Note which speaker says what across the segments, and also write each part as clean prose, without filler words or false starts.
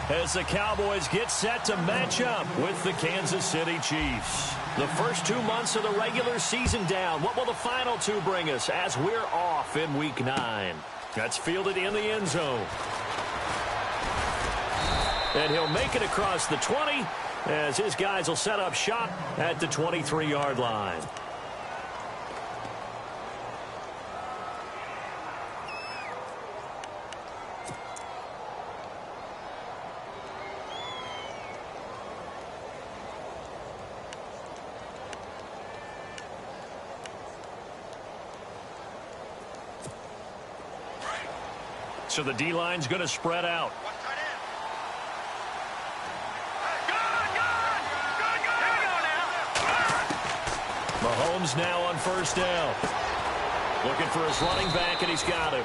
Speaker 1: as the Cowboys get set to match up with the Kansas City Chiefs. The first 2 months of the regular season down. What will the final two bring us as we're off in Week 9? That's fielded in the end zone. And he'll make it across the 20 as his guys will set up shop at the 23-yard line. So the D-line's going to spread out. Mahomes now on first down. Looking for his running back, and he's got him.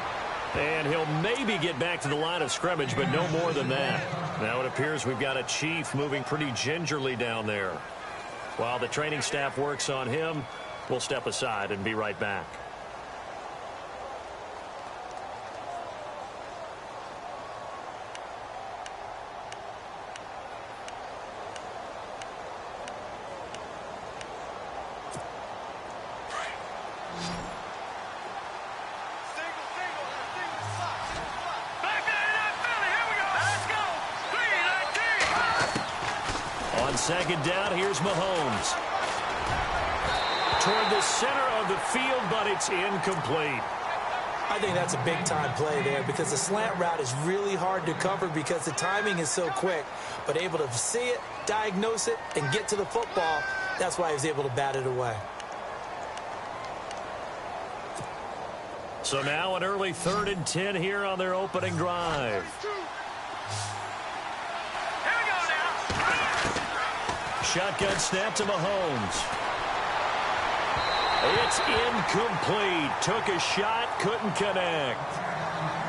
Speaker 1: And he'll maybe get back to the line of scrimmage, but no more than that. Now it appears we've got a Chief moving pretty gingerly down there. While the training staff works on him, we'll step aside and be right back. Second down, here's Mahomes. Toward the center of the field, but it's incomplete.
Speaker 2: I think that's a big-time play there because the slant route is really hard to cover because the timing is so quick. But able to see it, diagnose it, and get to the football, that's why he was able to bat it away.
Speaker 1: So now an early 3rd and 10 here on their opening drive. Shotgun snap to Mahomes. It's incomplete. Took a shot, couldn't connect.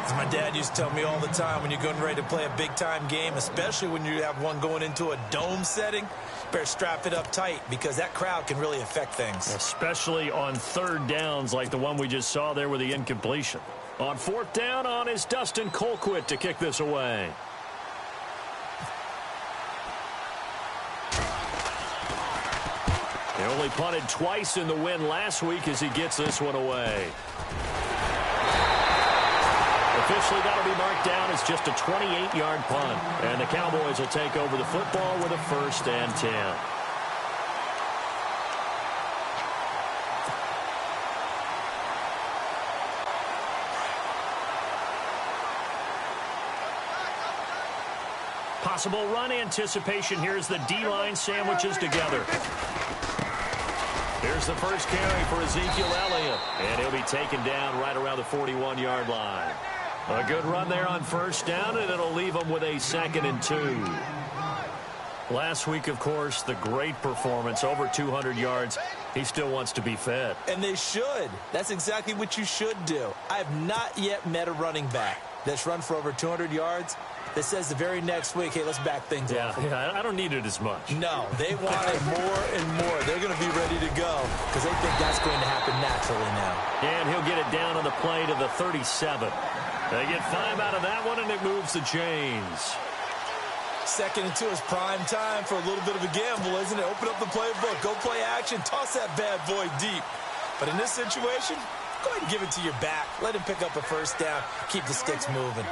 Speaker 2: As my dad used to tell me all the time, when you're getting ready to play a big-time game, especially when you have one going into a dome setting, better strap it up tight because that crowd can really affect things.
Speaker 1: Especially on 3rd downs like the one we just saw there with the incompletion. On 4th down on is Dustin Colquitt to kick this away. He only punted twice in the win last week as he gets this one away. Officially, that'll be marked down as just a 28-yard punt. And the Cowboys will take over the football with a 1st and 10. Possible run anticipation. Here's the D-line sandwiches together. Here's the first carry for Ezekiel Elliott, and he'll be taken down right around the 41-yard line. A good run there on 1st down, and it'll leave him with a 2nd and 2. Last week, of course, the great performance, over 200 yards. He still wants to be fed.
Speaker 2: And they should. That's exactly what you should do. I have not yet met a running back that's run for over 200 yards that says the very next week, hey, let's back things off.
Speaker 1: Yeah, I don't need it as much.
Speaker 2: No, they want it more and more. They're going to be ready to go because they think that's going to happen naturally now.
Speaker 1: And he'll get it down on the play to the 37. They get 5 out of that one, and it moves the chains.
Speaker 2: 2nd and 2 is prime time for a little bit of a gamble, isn't it? Open up the playbook. Go play action. Toss that bad boy deep. But in this situation, go ahead and give it to your back. Let him pick up a 1st down. Keep the sticks moving.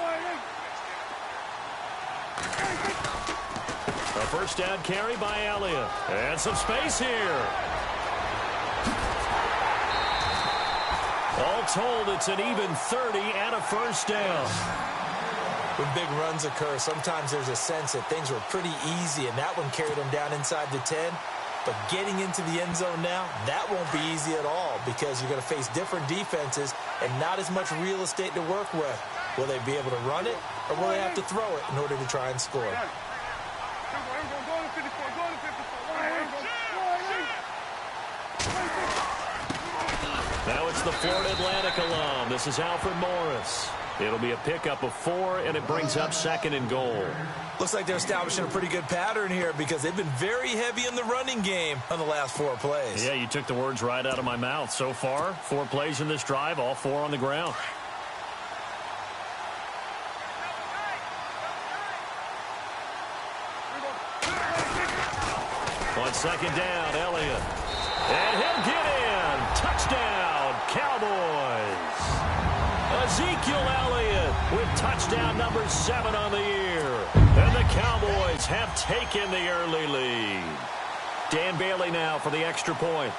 Speaker 1: A 1st down carry by Elliott. And some space here. All told, it's an even 30 and a 1st down.
Speaker 2: When big runs occur, sometimes there's a sense that things were pretty easy, and that one carried them down inside the 10. But getting into the end zone now, that won't be easy at all because you're going to face different defenses and not as much real estate to work with. Will they be able to run it, or will they have to throw it in order to try and score?
Speaker 1: Now it's the Florida Atlantic alum. This is Alfred Morris. It'll be a pickup of 4, and it brings up 2nd and goal.
Speaker 2: Looks like they're establishing a pretty good pattern here because they've been very heavy in the running game on the last 4 plays.
Speaker 1: Yeah, you took the words right out of my mouth. So far, 4 plays in this drive, all 4 on the ground. On second down, Elliott. And he'll get in. Touchdown, Cowboys. Ezekiel Elliott with touchdown number 7 on the year. And the Cowboys have taken the early lead. Dan Bailey now for the extra point.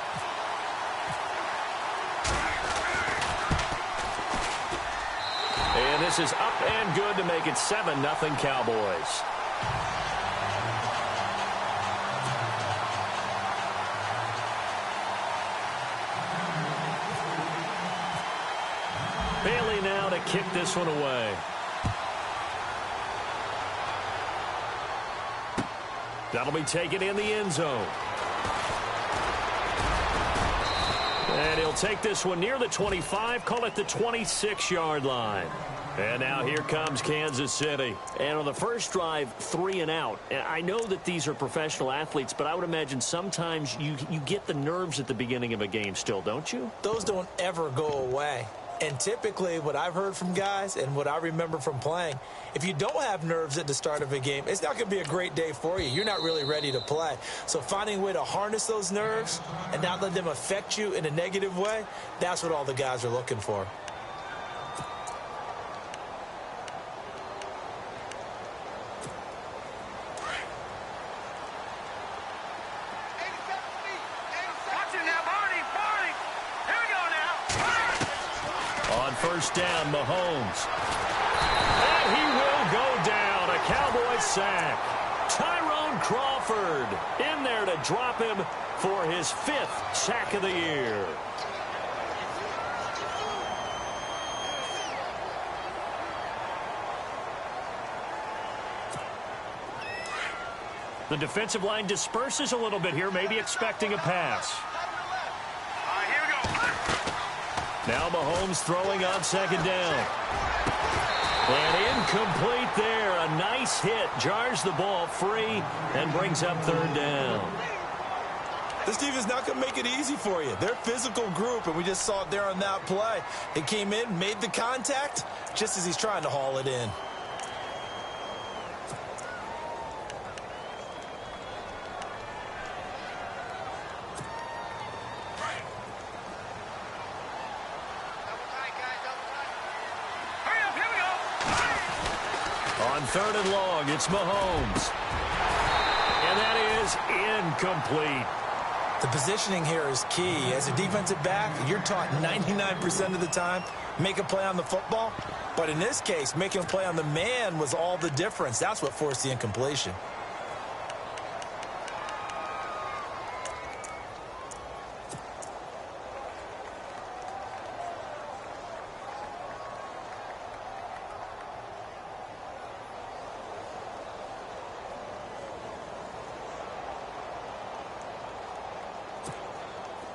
Speaker 1: And this is up and good to make it 7-0 Cowboys. Bailey now to kick this one away. That'll be taken in the end zone. And he'll take this one near the 25, call it the 26-yard line. And now here comes Kansas City. And on the first drive, 3 and out. And I know that these are professional athletes, but I would imagine sometimes you get the nerves at the beginning of a game still, don't you?
Speaker 2: Those don't ever go away. And typically what I've heard from guys and what I remember from playing, if you don't have nerves at the start of a game, it's not going to be a great day for you. You're not really ready to play. So finding a way to harness those nerves and not let them affect you in a negative way, that's what all the guys are looking for.
Speaker 1: First down, Mahomes. And he will go down. A Cowboys sack. Tyrone Crawford in there to drop him for his 5th sack of the year. The defensive line disperses a little bit here, maybe expecting a pass. Now Mahomes throwing on second down. And incomplete there. A nice hit. Jars the ball free and brings up 3rd down.
Speaker 2: This team is not going to make it easy for you. They're a physical group, and we just saw it there on that play. It came in, made the contact, just as he's trying to haul it in.
Speaker 1: On 3rd and long, it's Mahomes. And that is incomplete.
Speaker 2: The positioning here is key. As a defensive back, you're taught 99% of the time, make a play on the football. But in this case, making a play on the man was all the difference. That's what forced the incompletion.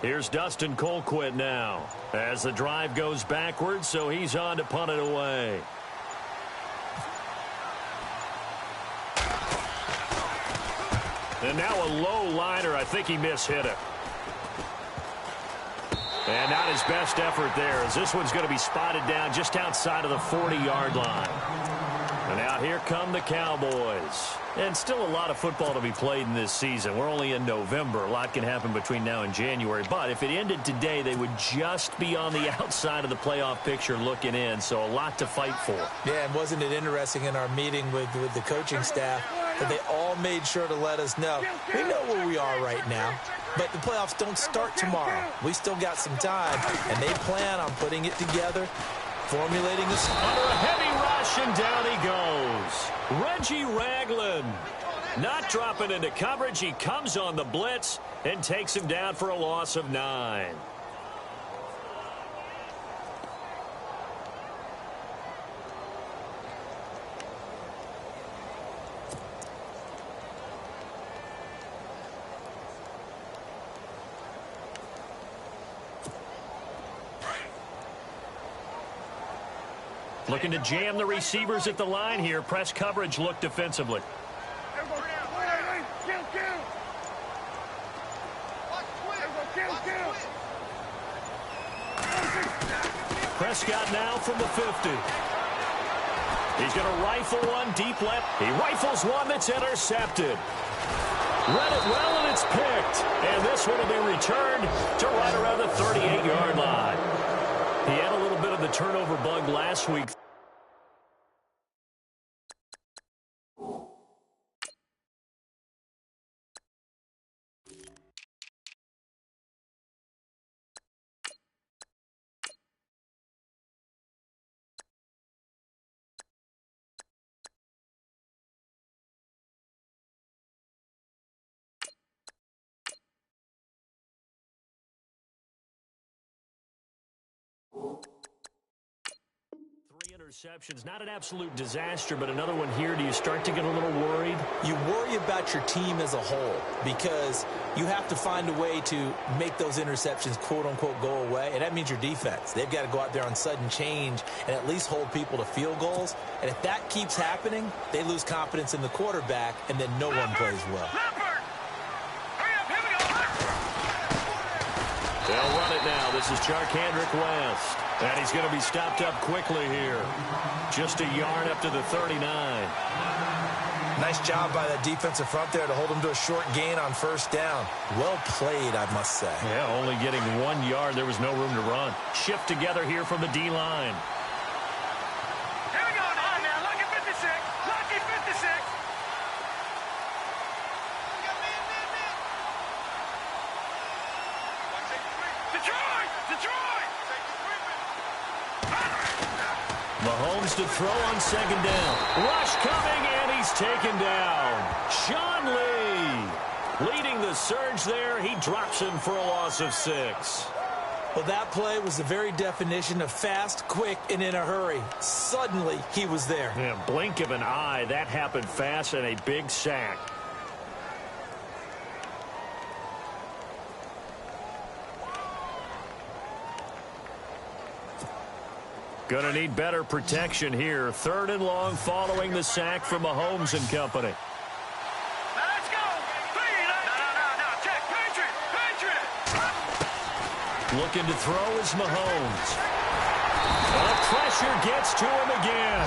Speaker 1: Here's Dustin Colquitt now as the drive goes backwards, so he's on to punt it away. And now a low liner. I think he mishit it. And not his best effort there, as this one's going to be spotted down just outside of the 40-yard line. And now here come the Cowboys. And still a lot of football to be played in this season. We're only in November. A lot can happen between now and January. But if it ended today, they would just be on the outside of the playoff picture looking in. So a lot to fight for.
Speaker 2: Yeah, and wasn't it interesting in our meeting with the coaching staff that they all made sure to let us know, we know where we are right now, but the playoffs don't start tomorrow. We still got some time, and they plan on putting it together, formulating this.
Speaker 1: Under a heavy rush, and down he goes. Reggie Ragland not dropping into coverage. He comes on the blitz and takes him down for a loss of 9. Looking to jam the receivers at the line here. Press coverage look defensively. Prescott now from the 50. He's going to rifle one deep left. He rifles one that's intercepted. Read it well, and it's picked. And this one will be returned to right around the 38-yard line. He had a little bit of the turnover bug last week. Interceptions, not an absolute disaster, but another one here. Do you start to get a little worried?
Speaker 2: You worry about your team as a whole because you have to find a way to make those interceptions, quote-unquote, go away, and that means your defense. They've got to go out there on sudden change and at least hold people to field goals, and if that keeps happening, they lose confidence in the quarterback, and then no one plays well.
Speaker 1: They'll run it now. This is Charkandrick West. And he's going to be stopped up quickly here. Just a yard up to the 39.
Speaker 2: Nice job by that defensive front there to hold him to a short gain on first down. Well played, I must say.
Speaker 1: Yeah, only getting 1 yard. There was no room to run. Shift together here from the D-line.
Speaker 3: Here we go. On now. Lucky 56. Lucky 56. Detroit! Detroit!
Speaker 1: Mahomes to throw on second down. Rush coming, and he's taken down. Sean Lee leading the surge there. He drops him for a loss of 6.
Speaker 2: Well, that play was the very definition of fast, quick, and in a hurry. Suddenly, he was there.
Speaker 1: Yeah, blink of an eye. That happened fast, and a big sack. Going to need better protection here. 3rd and long following the sack from Mahomes and company.
Speaker 3: Now let's go. No. Check. Patriot.
Speaker 1: Looking to throw is Mahomes. The pressure gets to him again.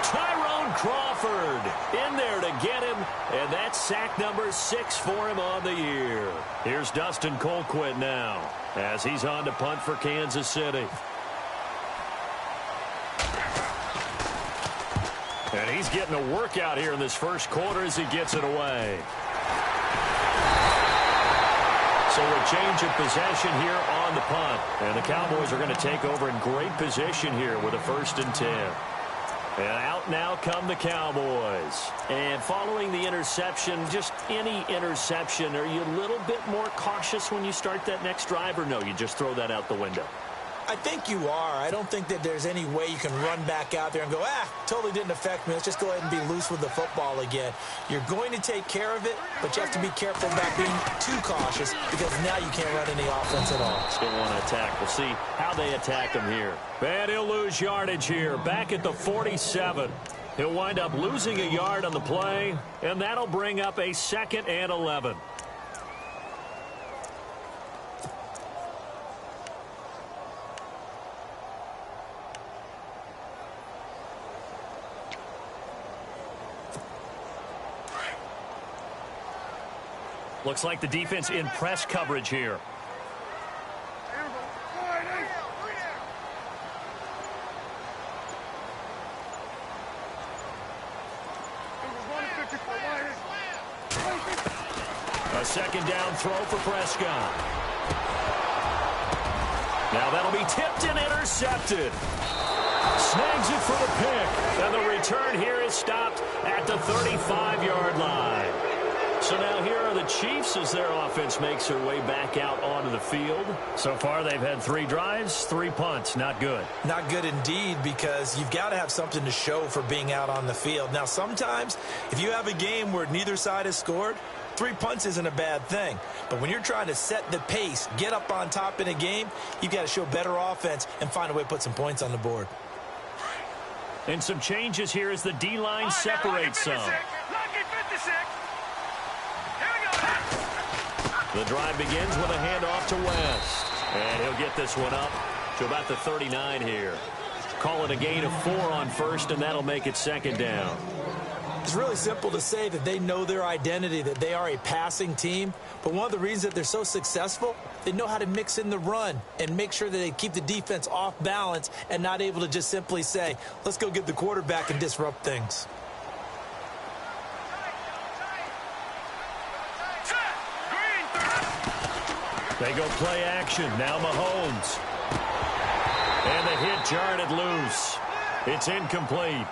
Speaker 1: Tyrone Crawford in there to get him, and that's sack number 6 for him on the year. Here's Dustin Colquitt now as he's on to punt for Kansas City. And he's getting a workout here in this first quarter as he gets it away. So a change of possession here on the punt. And the Cowboys are going to take over in great position here with a 1st and 10. And out now come the Cowboys. And following the interception, just any interception, are you a little bit more cautious when you start that next drive, or no, you just throw that out the window?
Speaker 2: I think you are. I don't think that there's any way you can run back out there and go, totally didn't affect me. Let's just go ahead and be loose with the football again. You're going to take care of it, but you have to be careful about being too cautious because now you can't run any offense at all.
Speaker 1: Still want to attack. We'll see how they attack him here. And he'll lose yardage here. Back at the 47. He'll wind up losing a yard on the play, and that'll bring up a 2nd and 11. Looks like the defense in press coverage here. A 2nd down throw for Prescott. Now that'll be tipped and intercepted. Snags it for the pick. And the return here is stopped at the 35-yard line. So now here are the Chiefs as their offense makes their way back out onto the field. So far they've had 3 drives, 3 punts. Not good.
Speaker 2: Not good indeed, because you've got to have something to show for being out on the field. Now sometimes if you have a game where neither side has scored, 3 punts isn't a bad thing. But when you're trying to set the pace, get up on top in a game, you've got to show better offense and find a way to put some points on the board.
Speaker 1: And some changes here as the D-line separates some.
Speaker 3: Lucky 56.
Speaker 1: The drive begins with a handoff to West. And he'll get this one up to about the 39 here. Call it a gain of 4 on 1st, and that'll make it 2nd down.
Speaker 2: It's really simple to say that they know their identity, that they are a passing team. But one of the reasons that they're so successful, they know how to mix in the run and make sure that they keep the defense off balance and not able to just simply say, let's go get the quarterback and disrupt things.
Speaker 1: They go play action. Now Mahomes. And the hit jarred it loose. It's incomplete.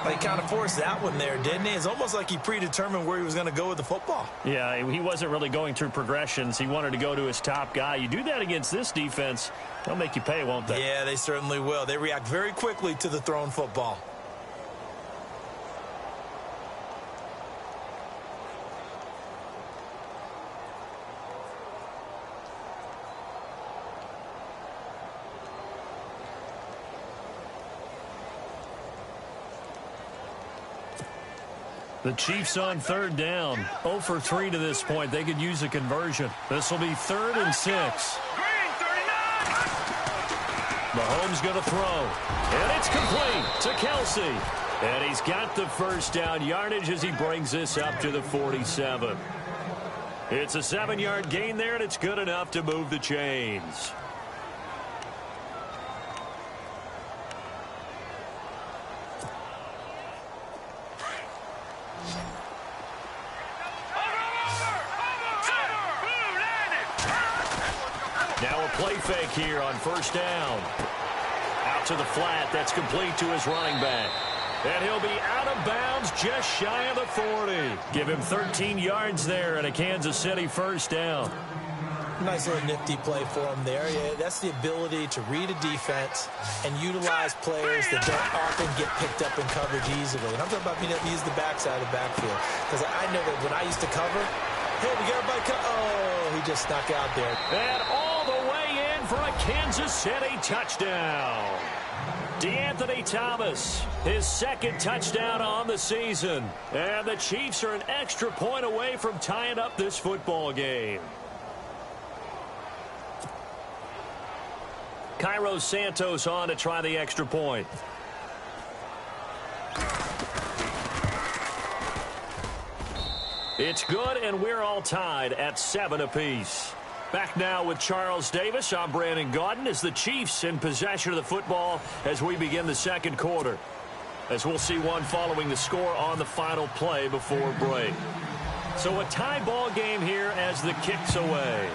Speaker 2: He kind of forced that one there, didn't he? It's almost like he predetermined where he was going to go with the football.
Speaker 1: Yeah, he wasn't really going through progressions. He wanted to go to his top guy. You do that against this defense, they'll make you pay, won't they?
Speaker 2: Yeah, they certainly will. They react very quickly to the thrown football.
Speaker 1: The Chiefs on third down. 0 for 3 to this point. They could use a conversion. This will be 3rd and 6. Mahomes going to throw. And it's complete to Kelsey. And he's got the first down yardage as he brings this up to the 47. It's a 7-yard gain there, and it's good enough to move the chains. Now a play fake here on first down. Out to the flat. That's complete to his running back. And he'll be out of bounds just shy of the 40. Give him 13 yards there and a Kansas City first down.
Speaker 2: Nice little nifty play for him there. Yeah, that's the ability to read a defense and utilize players that don't often get picked up in coverage easily. And I'm talking about being able to use the backside of the backfield. Because I know that when I used to cover, hey, we got everybody oh, he just snuck out there.
Speaker 1: And all the way in for a Kansas City touchdown. DeAnthony Thomas, his second touchdown on the season. And the Chiefs are an extra point away from tying up this football game. Cairo Santos on to try the extra point. It's good, and we're all tied at 7 apiece. Back now with Charles Davis. I'm Brandon Gaudin as the Chiefs in possession of the football as we begin the second quarter. As we'll see one following the score on the final play before break. So a tie ball game here as the kick's away.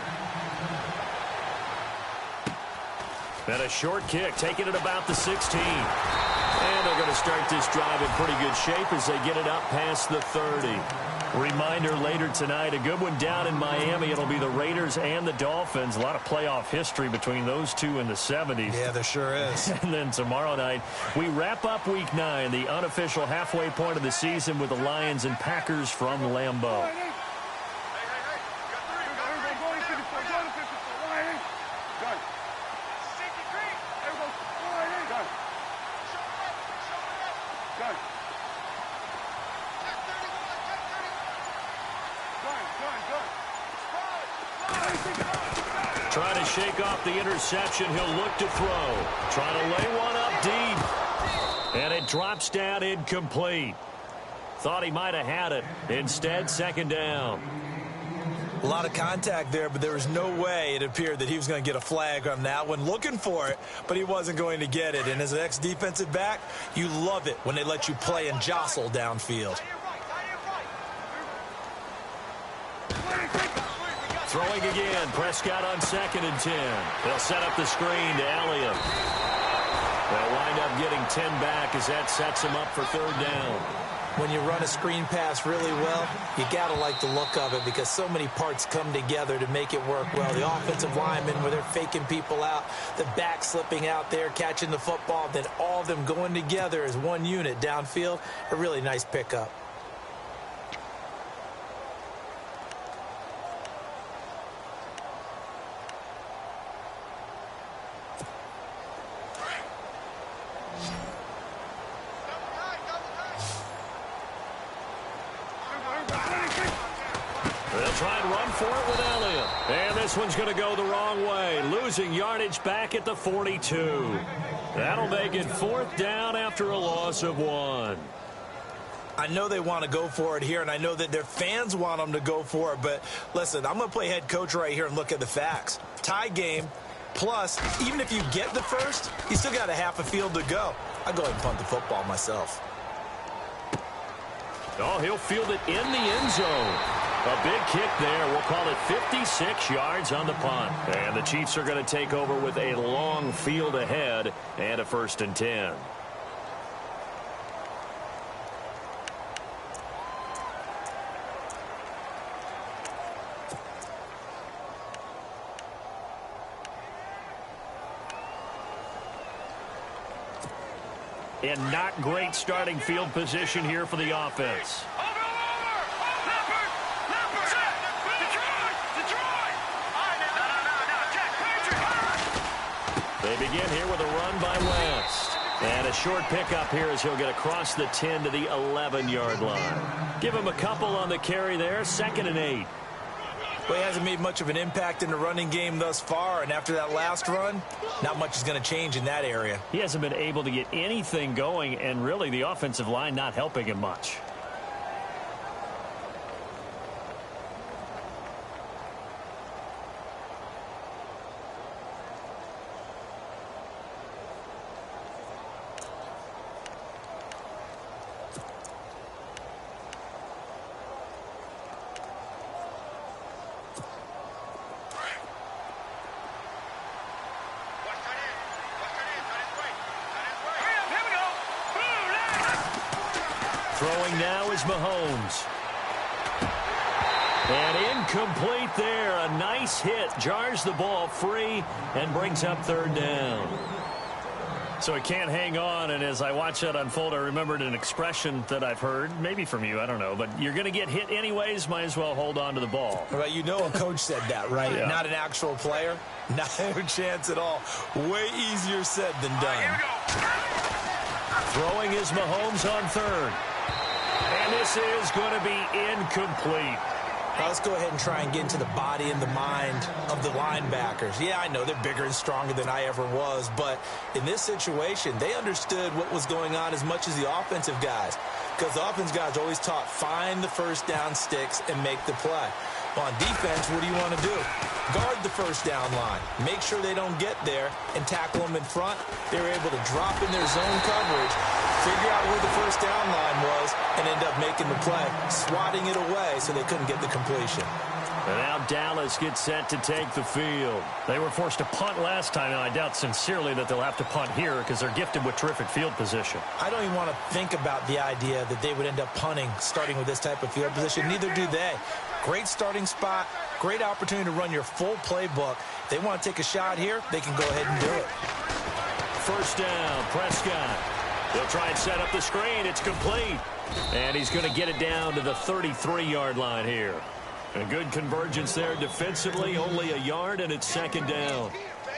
Speaker 1: And a short kick, taking it about the 16. And they're going to start this drive in pretty good shape as they get it up past the 30. Reminder later tonight, a good one down in Miami. It'll be the Raiders and the Dolphins. A lot of playoff history between those two in the 70s.
Speaker 2: Yeah, there sure is.
Speaker 1: And then tomorrow night, we wrap up Week 9, the unofficial halfway point of the season with the Lions and Packers from Lambeau. Trying to shake off the interception. He'll look to throw. Trying to lay one up deep. And it drops down incomplete. Thought he might have had it. Instead, second down.
Speaker 2: A lot of contact there, but there was no way it appeared that he was going to get a flag on that one. Looking for it, but he wasn't going to get it. And as an ex-defensive back, you love it when they let you play and jostle downfield.
Speaker 1: Throwing again. Prescott on 2nd and 10. They'll set up the screen to Elliott. They'll wind up getting 10 back as that sets him up for 3rd down.
Speaker 2: When you run a screen pass really well, you got to like the look of it because so many parts come together to make it work well. The offensive linemen, where they're faking people out, the back slipping out there, catching the football, then all of them going together as one unit downfield. A really nice pickup.
Speaker 1: This one's going to go the wrong way. Losing yardage back at the 42. That'll make it 4th down after a loss of 1.
Speaker 2: I know they want to go for it here, and I know that their fans want them to go for it. But listen, I'm going to play head coach right here and look at the facts. Tie game, plus, even if you get the first, you still got a half a field to go. I'll go ahead and punt the football myself.
Speaker 1: Oh, he'll field it in the end zone. A big kick there. We'll call it 56 yards on the punt. And the Chiefs are going to take over with a long field ahead and a 1st and 10. And not great starting field position here for the offense. They begin here with a run by West. And a short pickup here as he'll get across the 10 to the 11-yard line. Give him a couple on the carry there, 2nd and 8.
Speaker 2: Well, he hasn't made much of an impact in the running game thus far, and after that last run, not much is going to change in that area.
Speaker 1: He hasn't been able to get anything going, and really the offensive line not helping him much. Throwing now is Mahomes. And incomplete there. A nice hit. Jars the ball free and brings up 3rd down. So he can't hang on, and as I watch that unfold, I remembered an expression that I've heard, maybe from you, I don't know, but you're going to get hit anyways, might as well hold on to the ball.
Speaker 2: Right, you know a coach said that, right?
Speaker 1: Yeah.
Speaker 2: Not an actual player. Not a chance at all. Way easier said than done.
Speaker 1: Throwing is Mahomes on 3rd. And this is going to be incomplete.
Speaker 2: Now let's go ahead and try and get into the body and the mind of the linebackers. Yeah, I know they're bigger and stronger than I ever was, but in this situation, they understood what was going on as much as the offensive guys. Because the offensive guys always taught, find the first down sticks and make the play. Well, on defense, what do you want to do? Guard the first down line. Make sure they don't get there and tackle them in front. They were able to drop in their zone coverage, figure out where the first down line was, and end up making the play, swatting it away so they couldn't get the completion.
Speaker 1: And now Dallas gets set to take the field. They were forced to punt last time, and I doubt sincerely that they'll have to punt here because they're gifted with terrific field position.
Speaker 2: I don't even want to think about the idea that they would end up punting starting with this type of field position. Neither do they. Great starting spot, great opportunity to run your full playbook. They want to take a shot here, they can go ahead and do it.
Speaker 1: 1st down, Prescott. He'll try and set up the screen. It's complete. And he's going to get it down to the 33-yard line here. A good convergence there defensively, only a yard, and it's 2nd down.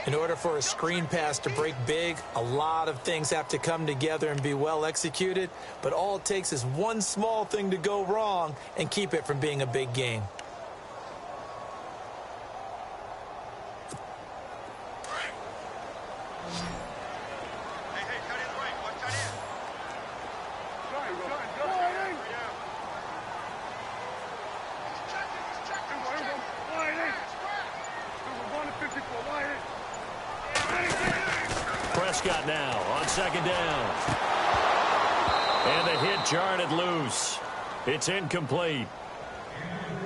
Speaker 2: In order for a screen pass to break big, a lot of things have to come together and be well executed, but all it takes is one small thing to go wrong and keep it from being a big gain.
Speaker 1: Prescott now on 2nd down. And the hit jarred it loose. It's incomplete.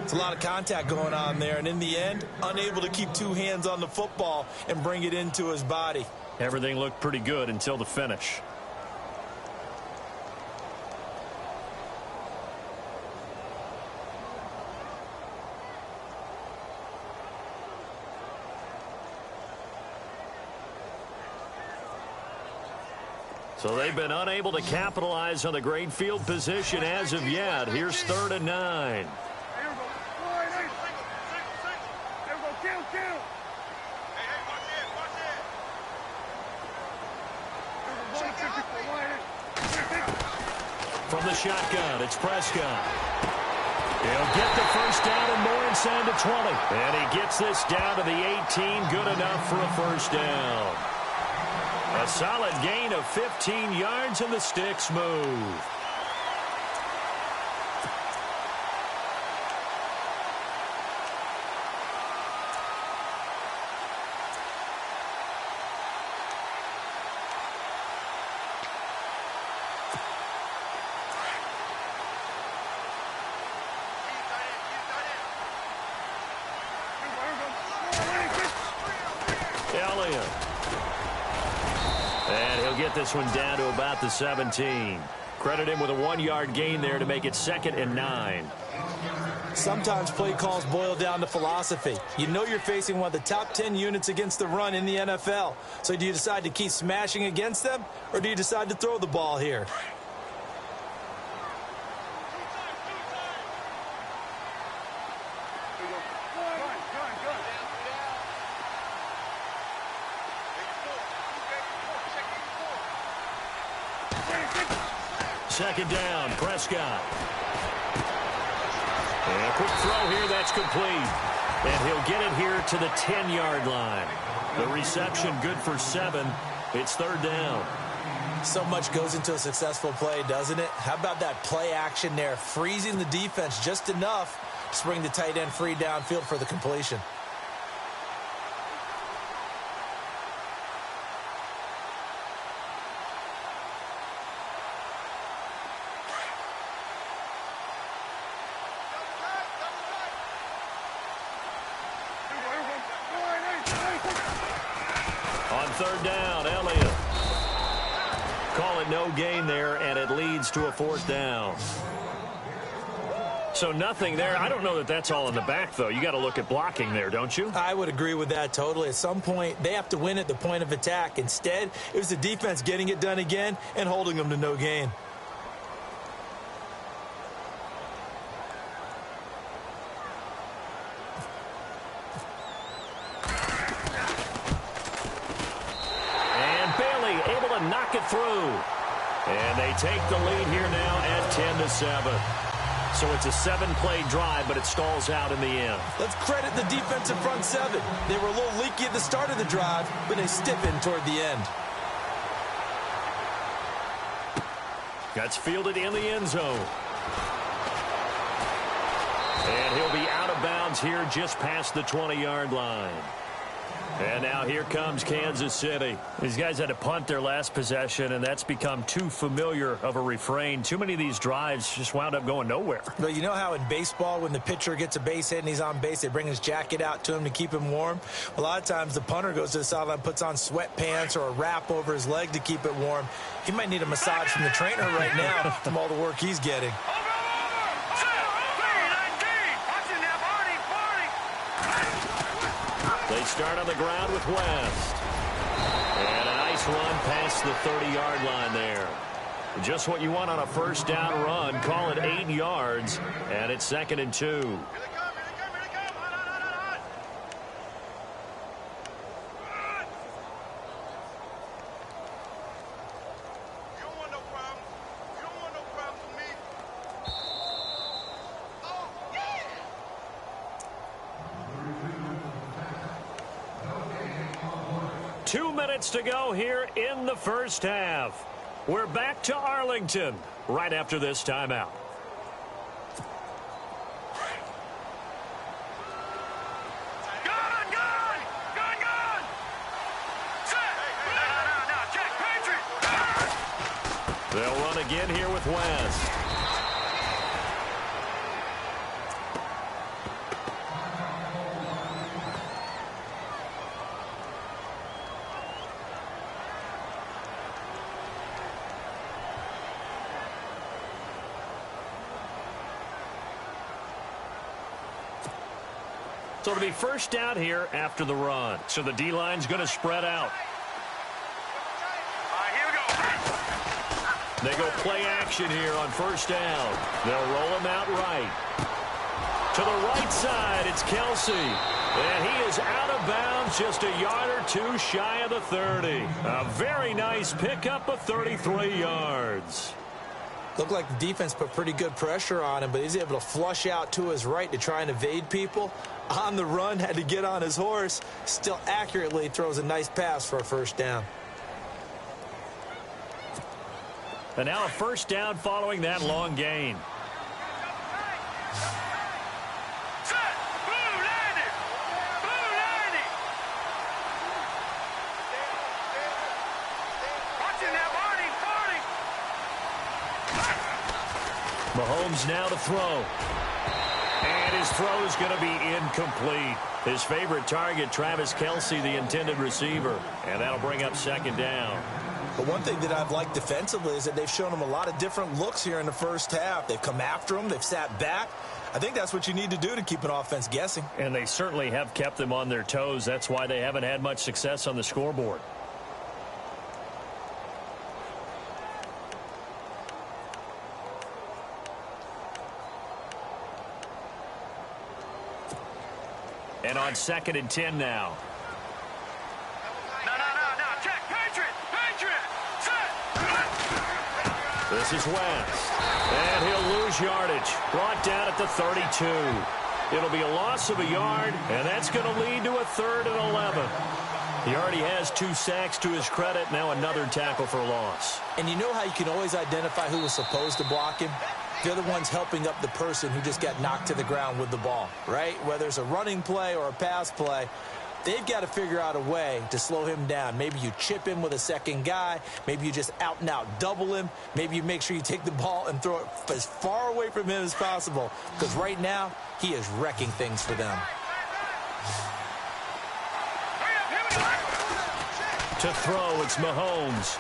Speaker 2: It's a lot of contact going on there, and in the end, unable to keep two hands on the football and bring it into his body.
Speaker 1: Everything looked pretty good until the finish. So they've been unable to capitalize on the great field position as of yet. Here's 3rd and 9. From the shotgun, it's Prescott. He'll get the 1st down and more inside the 20. And he gets this down to the 18. Good enough for a 1st down. A solid gain of 15 yards, and the sticks move. Elliott. And he'll get this one down to about the 17. Credit him with a 1-yard gain there to make it 2nd and 9.
Speaker 2: Sometimes play calls boil down to philosophy. You know you're facing one of the top 10 units against the run in the NFL. So do you decide to keep smashing against them, or do you decide to throw the ball here?
Speaker 1: Second down, Prescott. And a quick throw here, that's complete. And he'll get it here to the 10-yard line. The reception good for 7. It's 3rd down.
Speaker 2: So much goes into a successful play, doesn't it? How about that play action there, freezing the defense just enough to bring the tight end free downfield for the completion.
Speaker 1: On 3rd down, Elliott. Call it no gain there, and it leads to a 4th down. So nothing there. I don't know that that's all in the back, though. You got to look at blocking there, don't you?
Speaker 2: I would agree with that totally. At some point, they have to win at the point of attack. Instead, it was the defense getting it done again and holding them to no gain.
Speaker 1: Knock it through. And they take the lead here now at 10-7. So it's a 7-play drive, but it stalls out in the end.
Speaker 2: Let's credit the defensive front 7. They were a little leaky at the start of the drive, but they stiffened toward the end.
Speaker 1: That's fielded in the end zone. And he'll be out of bounds here just past the 20-yard line. And now here comes Kansas City. These guys had to punt their last possession, and that's become too familiar of a refrain. Too many of these drives just wound up going nowhere.
Speaker 2: But you know how in baseball, when the pitcher gets a base hit and he's on base, they bring his jacket out to him to keep him warm? A lot of times the punter goes to the sideline, puts on sweatpants or a wrap over his leg to keep it warm. He might need a massage from the trainer right now from all the work he's getting.
Speaker 1: They start on the ground with West. And a nice run past the 30-yard line there. Just what you want on a first down run. Call it 8 yards, and it's 2nd and 2. To go here in the first half. We're back to Arlington right after this timeout. They'll run again here with West. So it'll be first down here after the run. So the D-line's going to spread out.
Speaker 3: Here we go.
Speaker 1: They go play action here on first down. They'll roll him out right. To the right side, it's Kelsey. And he is out of bounds just a yard or two shy of the 30. A very nice pickup of 33 yards.
Speaker 2: Looked like the defense put pretty good pressure on him, but he's able to flush out to his right to try and evade people. On the run, had to get on his horse. Still accurately throws a nice pass for a first down.
Speaker 1: And now a first down following that long gain. Mahomes now to throw. And his throw is going to be incomplete. His favorite target, Travis Kelce, the intended receiver. And that'll bring up second down.
Speaker 2: But one thing that I've liked defensively is that they've shown him a lot of different looks here in the first half. They've come after him. They've sat back. I think that's what you need to do to keep an offense guessing.
Speaker 1: And they certainly have kept them on their toes. That's why they haven't had much success on the scoreboard. And on 2nd and 10 now.
Speaker 3: No. Check. Patriot. Set.
Speaker 1: This is West. And he'll lose yardage. Brought down at the 32. It'll be a loss of a yard, and that's going to lead to a 3rd and 11. He already has 2 sacks to his credit. Now another tackle for loss.
Speaker 2: And you know how you can always identify who was supposed to block him? They're the ones helping up the person who just got knocked to the ground with the ball, right? Whether it's a running play or a pass play, they've got to figure out a way to slow him down. Maybe you chip him with a second guy. Maybe you just out-and-out double him. Maybe you make sure you take the ball and throw it as far away from him as possible. Because right now, he is wrecking things for them.
Speaker 1: To throw, it's Mahomes.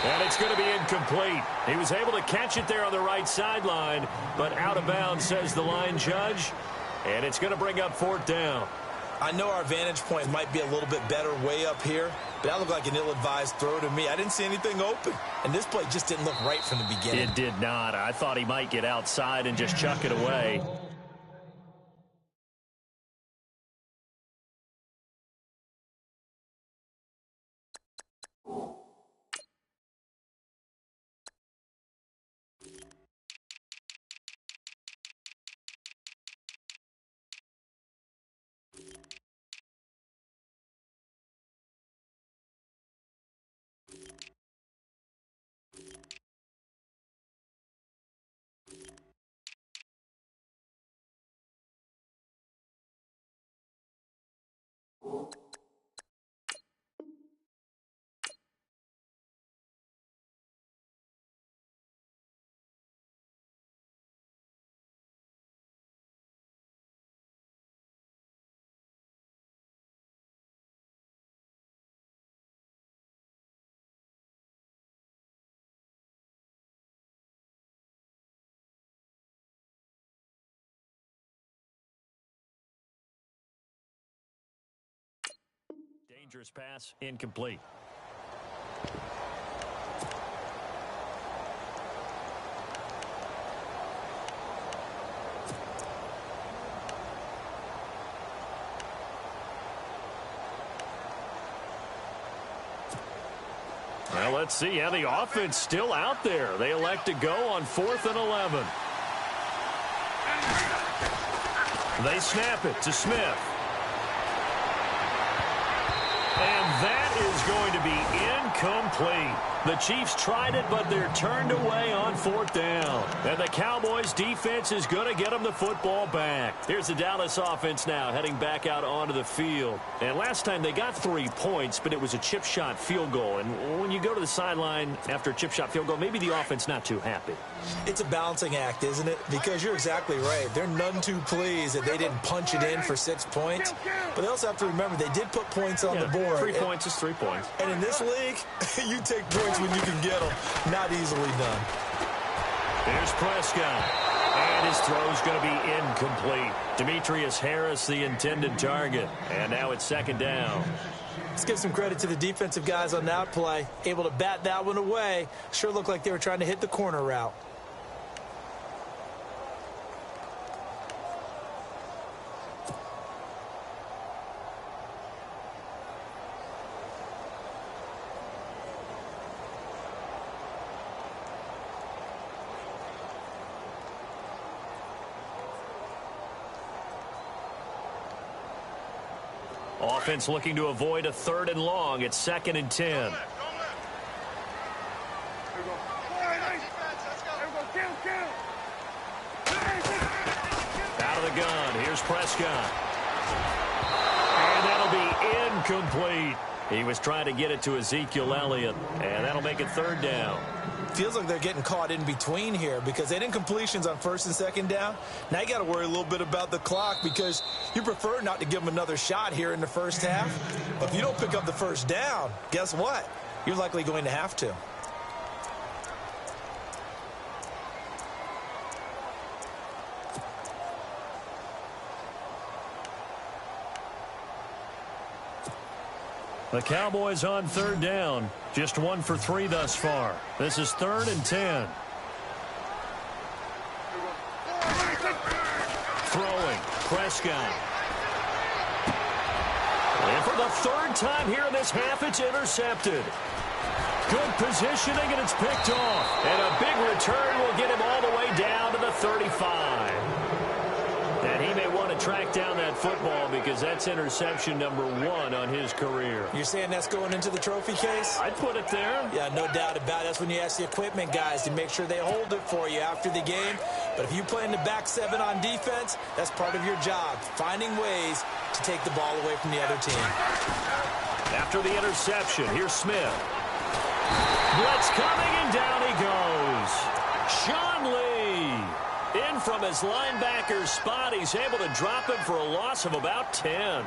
Speaker 1: And it's going to be incomplete. He was able to catch it there on the right sideline, but out of bounds, says the line judge. And it's going to bring up 4th down.
Speaker 2: I know our vantage point might be a little bit better way up here, but that looked like an ill-advised throw to me. I didn't see anything open, and this play just didn't look right from the beginning.
Speaker 1: It did not. I thought he might get outside and just chuck it away. Dangerous pass, incomplete. Well, let's see. Yeah, the offense still out there. They elect to go on 4th and 11. They snap it to Smith. And that is going to be incomplete. The Chiefs tried it, but they're turned away on 4th down. And the Cowboys defense is going to get them the football back. Here's the Dallas offense now heading back out onto the field. And last time they got 3 points, but it was a chip shot field goal. And when you go to the sideline after a chip shot field goal, maybe the offense not too happy.
Speaker 2: It's a balancing act, isn't it? Because you're exactly right. They're none too pleased that they didn't punch it in for 6 points. But they also have to remember they did put points on the board.
Speaker 1: 3 points is 3 points.
Speaker 2: And in this league, you take points when you can get them. Not easily done.
Speaker 1: Here's Prescott. And his throw's going to be incomplete. Demetrius Harris, the intended target. And now it's 2nd down.
Speaker 2: Let's give some credit to the defensive guys on that play. Able to bat that one away. Sure looked like they were trying to hit the corner route.
Speaker 1: Offense looking to avoid a 3rd and long. It's 2nd and 10. Out of the gun. Here's Prescott. And that'll be incomplete. He was trying to get it to Ezekiel Elliott. And that'll make it 3rd down.
Speaker 2: Feels like they're getting caught in between here because they didn't completions on first and second down. Now you got to worry a little bit about the clock because you prefer not to give them another shot here in the first half. But if you don't pick up the first down, guess what? You're likely going to have to.
Speaker 1: The Cowboys on third down. Just 1 for 3 thus far. This is 3rd and 10. Throwing. Prescott. And for the 3rd time here in this half, it's intercepted. Good positioning, and it's picked off. And a big return will get him all the way down to the 35. And he may want to track down that football because that's interception number 1 on his career.
Speaker 2: You're saying that's going into the trophy case?
Speaker 1: I'd put it there.
Speaker 2: Yeah, no doubt about it. That's when you ask the equipment guys to make sure they hold it for you after the game. But if you play in the back 7 on defense, that's part of your job, finding ways to take the ball away from the other team.
Speaker 1: After the interception, here's Smith. Blitz coming, and down he goes. Sean Lee. In from his linebacker's spot, he's able to drop him for a loss of about 10.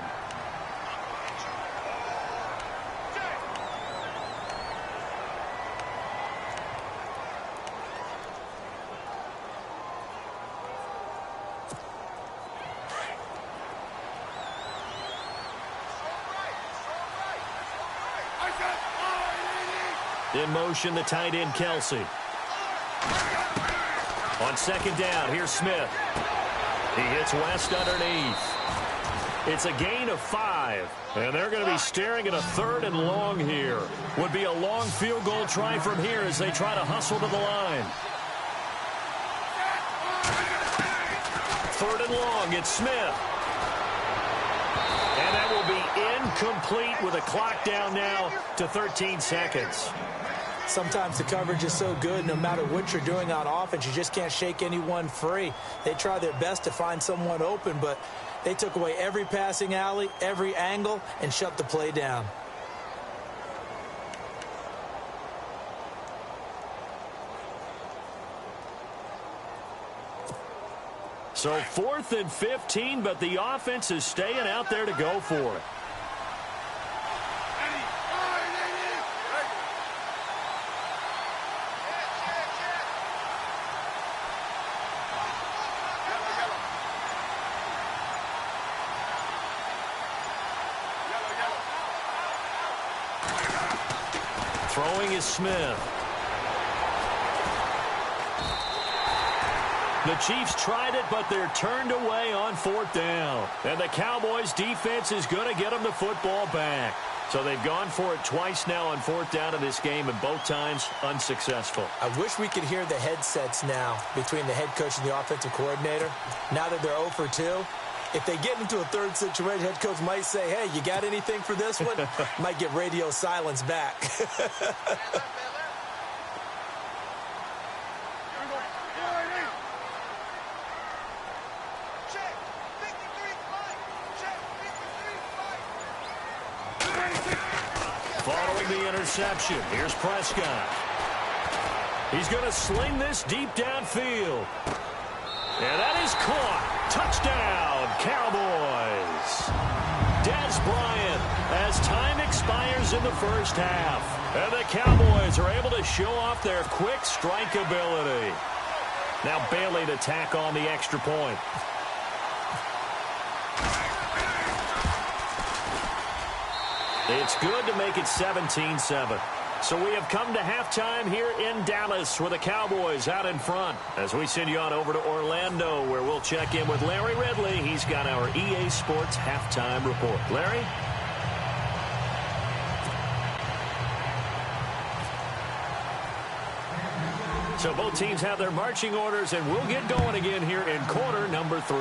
Speaker 1: In motion, the tight end, Kelsey. On second down, here's Smith. He hits West underneath. It's a gain of 5. And they're going to be staring at a 3rd and long here. Would be a long field goal try from here as they try to hustle to the line. 3rd and long, it's Smith. And that will be incomplete with a clock down now to 13 seconds.
Speaker 2: Sometimes the coverage is so good, no matter what you're doing on offense, you just can't shake anyone free. They try their best to find someone open, but they took away every passing alley, every angle, and shut the play down.
Speaker 1: So 4th and 15, but the offense is staying out there to go for it. Throwing is Smith. The Chiefs tried it, but they're turned away on 4th down. And the Cowboys' defense is going to get them the football back. So they've gone for it twice now on 4th down in this game, and both times unsuccessful.
Speaker 2: I wish we could hear the headsets now between the head coach and the offensive coordinator. Now that they're 0 for 2, if they get into a 3rd situation, head coach might say, hey, you got anything for this one? Might get radio silence back.
Speaker 1: Following the interception, here's Prescott. He's going to sling this deep downfield. And that is caught. Touchdown, Cowboys. Dez Bryant as time expires in the first half. And the Cowboys are able to show off their quick strike ability. Now Bailey to tack on the extra point. It's good to make it 17-7. So we have come to halftime here in Dallas with the Cowboys out in front. As we send you on over to Orlando, where we'll check in with Larry Ridley. He's got our EA Sports halftime report. Larry? So both teams have their marching orders, and we'll get going again here in quarter number 3.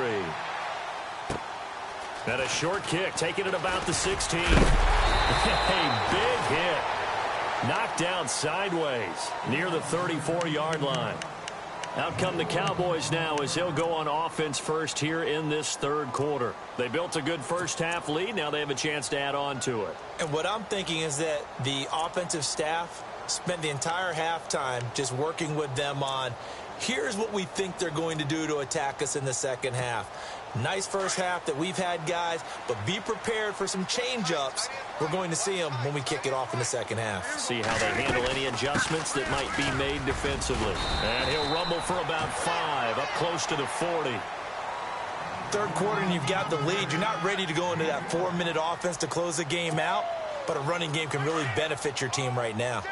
Speaker 1: And a short kick, taking it about the 16. A big hit. Knocked down sideways near the 34-yard line. Out come the Cowboys now as they'll go on offense first here in this 3rd quarter. They built a good first-half lead. Now they have a chance to add on to it.
Speaker 2: And what I'm thinking is that the offensive staff spent the entire halftime just working with them on, here's what we think they're going to do to attack us in the second half. Nice first half that we've had, guys, but be prepared for some change-ups. We're going to see them when we kick it off in the second half.
Speaker 1: See how they handle any adjustments that might be made defensively. And he'll rumble for about 5, up close to the 40.
Speaker 2: Third quarter and you've got the lead. You're not ready to go into that 4-minute offense to close the game out, but a running game can really benefit your team right now.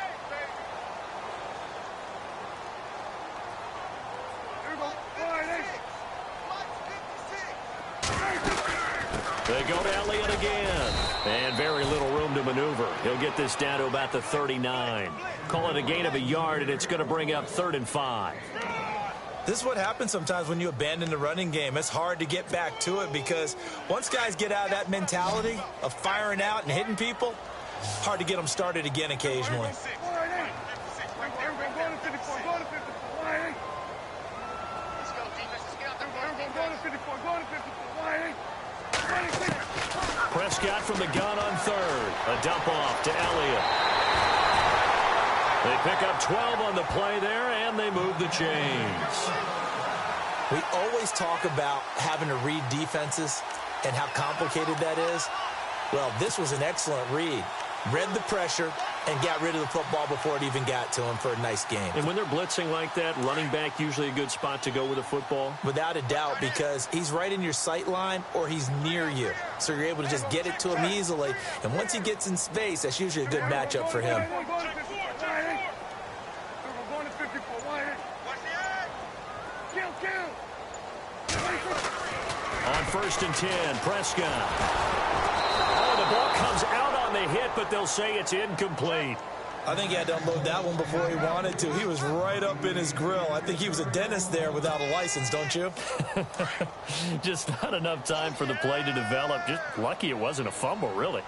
Speaker 1: They go to Elliott again. And very little room to maneuver. He'll get this down to about the 39. Call it a gain of a yard, and it's going to bring up 3rd and 5.
Speaker 2: This is what happens sometimes when you abandon the running game. It's hard to get back to it because once guys get out of that mentality of firing out and hitting people, hard to get them started again occasionally.
Speaker 1: Prescott from the gun on 3rd. A dump off to Elliott. They pick up 12 on the play there, and they move the chains.
Speaker 2: We always talk about having to read defenses and how complicated that is. Well, this was an excellent read. Read the pressure and got rid of the football before it even got to him for a nice game.
Speaker 1: And when they're blitzing like that, running back usually a good spot to go with a football?
Speaker 2: Without a doubt, because he's right in your sight line or he's near you. So you're able to just get it to him easily. And once he gets in space, that's usually a good matchup for him.
Speaker 1: On 1st and 10, Prescott. Oh, the ball comes out on the hit, but they'll say it's incomplete.
Speaker 2: I think he had to unload that one before he wanted to. He was right up in his grill. I think he was a dentist there without a license, don't you?
Speaker 1: Just not enough time for the play to develop. Just lucky it wasn't a fumble, really.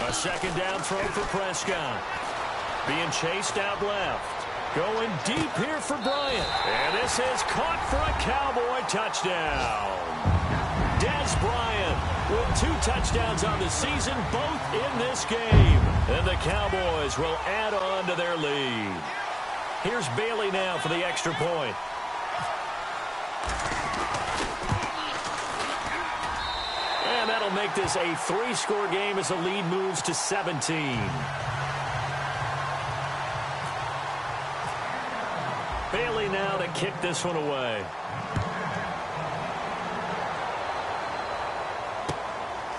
Speaker 1: A 2nd down throw for Prescott. Being chased out left. Going deep here for Bryant. And this is caught for a Cowboy touchdown. Dez Bryant with 2 touchdowns on the season, both in this game. And the Cowboys will add on to their lead. Here's Bailey now for the extra point. And that'll make this a 3-score game as the lead moves to 17. Bailey now to kick this one away.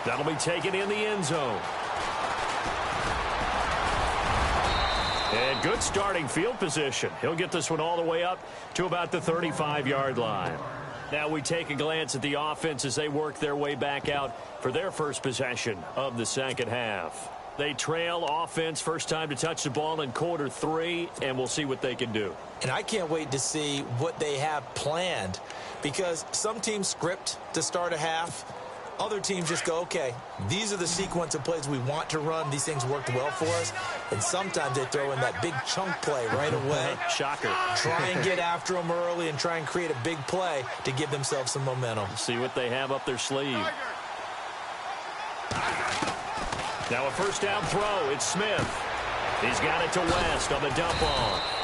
Speaker 1: That'll be taken in the end zone. And good starting field position. He'll get this one all the way up to about the 35-yard line. Now we take a glance at the offense as they work their way back out for their first possession of the second half. They trail offense, first time to touch the ball in quarter 3, and we'll see what they can do.
Speaker 2: And I can't wait to see what they have planned because some teams script to start a half. Other teams just go, okay, these are the sequence of plays we want to run. These things worked well for us. And sometimes they throw in that big chunk play right away.
Speaker 1: Shocker.
Speaker 2: Try and get after them early and try and create a big play to give themselves some momentum.
Speaker 1: See what they have up their sleeve. Now a first down throw. It's Smith. He's got it to West on the dump off.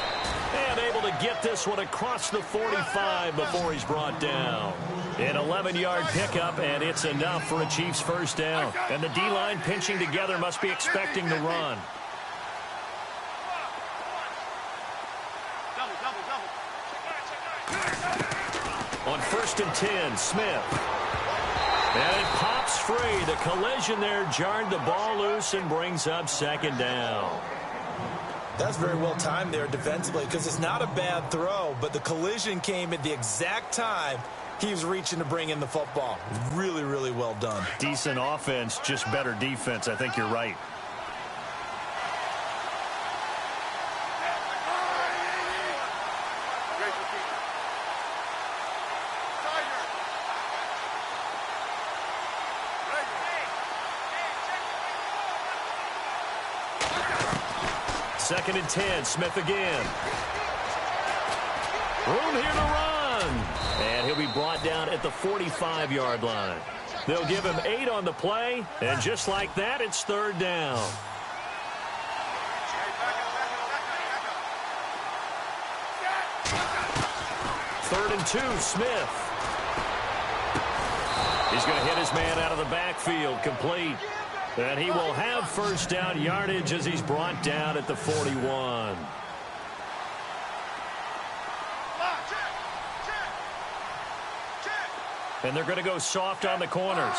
Speaker 1: And able to get this one across the 45 before he's brought down. An 11-yard pickup, and it's enough for a Chiefs first down. And the D-line pinching together must be expecting the run. On 1st and 10, Smith. And it pops free. The collision there jarred the ball loose and brings up 2nd down.
Speaker 2: That's very well timed there defensively because it's not a bad throw, but the collision came at the exact time he was reaching to bring in the football. Really, really well done.
Speaker 1: Decent offense, just better defense. I think you're right. Second and 10, Smith again. Room here to run. And he'll be brought down at the 45-yard line. They'll give him 8 on the play, and just like that, it's third down. Third and 2, Smith. He's going to hit his man out of the backfield, complete. And he will have first down yardage as he's brought down at the 41. And they're going to go soft on the corners.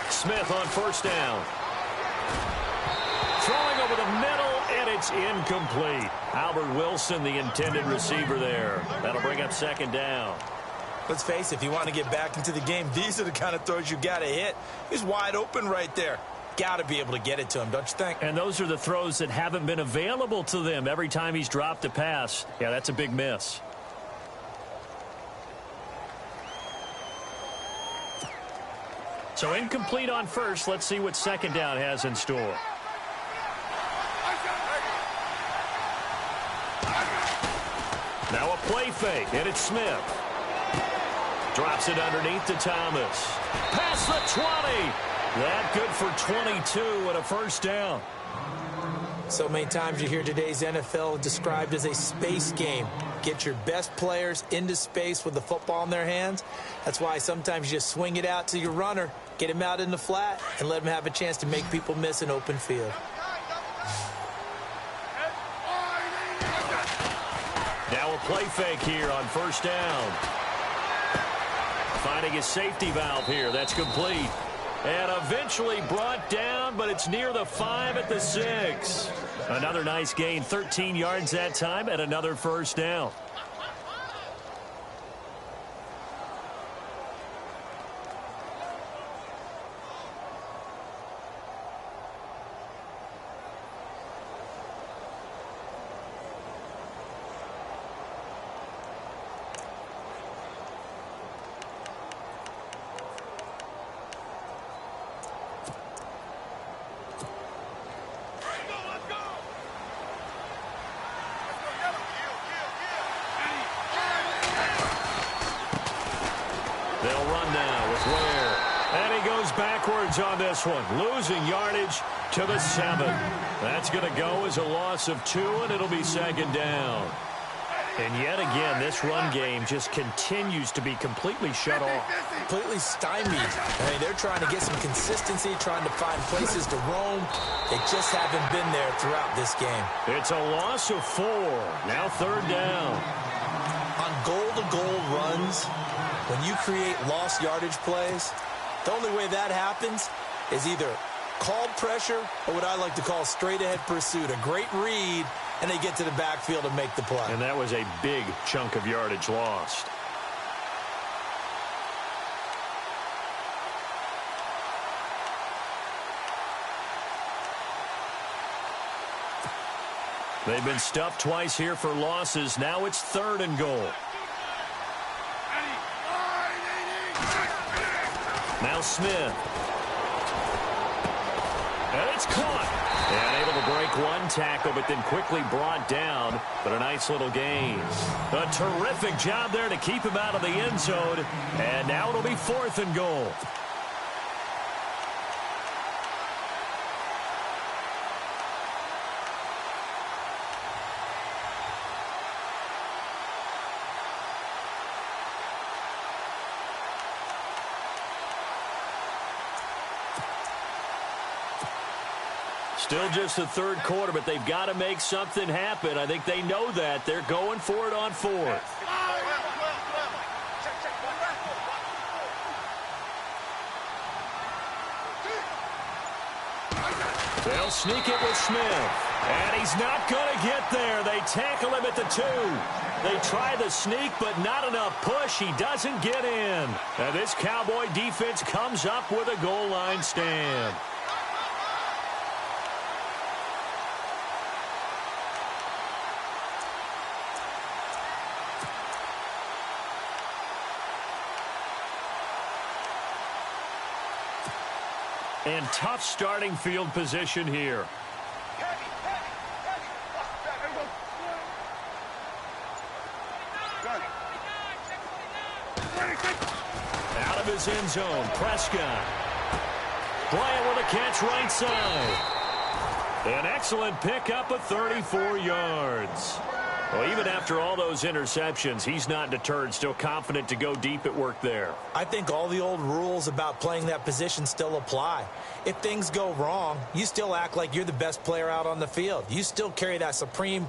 Speaker 1: Smith on first down. Throwing over the middle, and it's incomplete. Albert Wilson, the intended receiver there. That'll bring up second down.
Speaker 2: Let's face it, if you want to get back into the game, these are the kind of throws you got to hit. He's wide open right there. Got to be able to get it to him, don't you think?
Speaker 1: And those are the throws that haven't been available to them every time he's dropped a pass. Yeah, that's a big miss. So incomplete on first. Let's see what second down has in store. Now a play fake, and it's Smith. Drops it underneath to Thomas. Past the 20. That good for 22 and a first down.
Speaker 2: So many times you hear today's NFL described as a space game. Get your best players into space with the football in their hands. That's why sometimes you just swing it out to your runner, get him out in the flat, and let him have a chance to make people miss an open field.
Speaker 1: Now a play fake here on first down. Finding his safety valve here. That's complete. And eventually brought down, but it's near the 5 at the 6. Another nice gain, 13 yards that time, and another first down. They'll run now with Ware. And he goes backwards on this one, losing yardage to the 7. That's going to go as a loss of 2, and it'll be second down. And yet again, this run game just continues to be completely shut off.
Speaker 2: Completely stymied. I mean, they're trying to get some consistency, trying to find places to roam. They just haven't been there throughout this game.
Speaker 1: It's a loss of 4. Now third down.
Speaker 2: On goal-to-goal runs, when you create lost yardage plays, the only way that happens is either called pressure or what I like to call straight-ahead pursuit. A great read, and they get to the backfield and make the play.
Speaker 1: And that was a big chunk of yardage lost. They've been stuffed twice here for losses. Now it's third and goal. Now Smith. And it's caught. And able to break one tackle, but then quickly brought down. But a nice little gain. A terrific job there to keep him out of the end zone. And now it'll be fourth and goal. Still just the third quarter, but they've got to make something happen. I think they know that. They're going for it on fourth. They'll sneak it with Smith. And he's not going to get there. They tackle him at the 2. They try the sneak, but not enough push. He doesn't get in. And this Cowboy defense comes up with a goal line stand. And tough starting field position here. Out of his end zone, Prescott. Bryant with a catch right side. An excellent pickup of 34 yards. Well, even after all those interceptions, he's not deterred, still confident to go deep at work there.
Speaker 2: I think all the old rules about playing that position still apply. If things go wrong, you still act like you're the best player out on the field. You still carry that supreme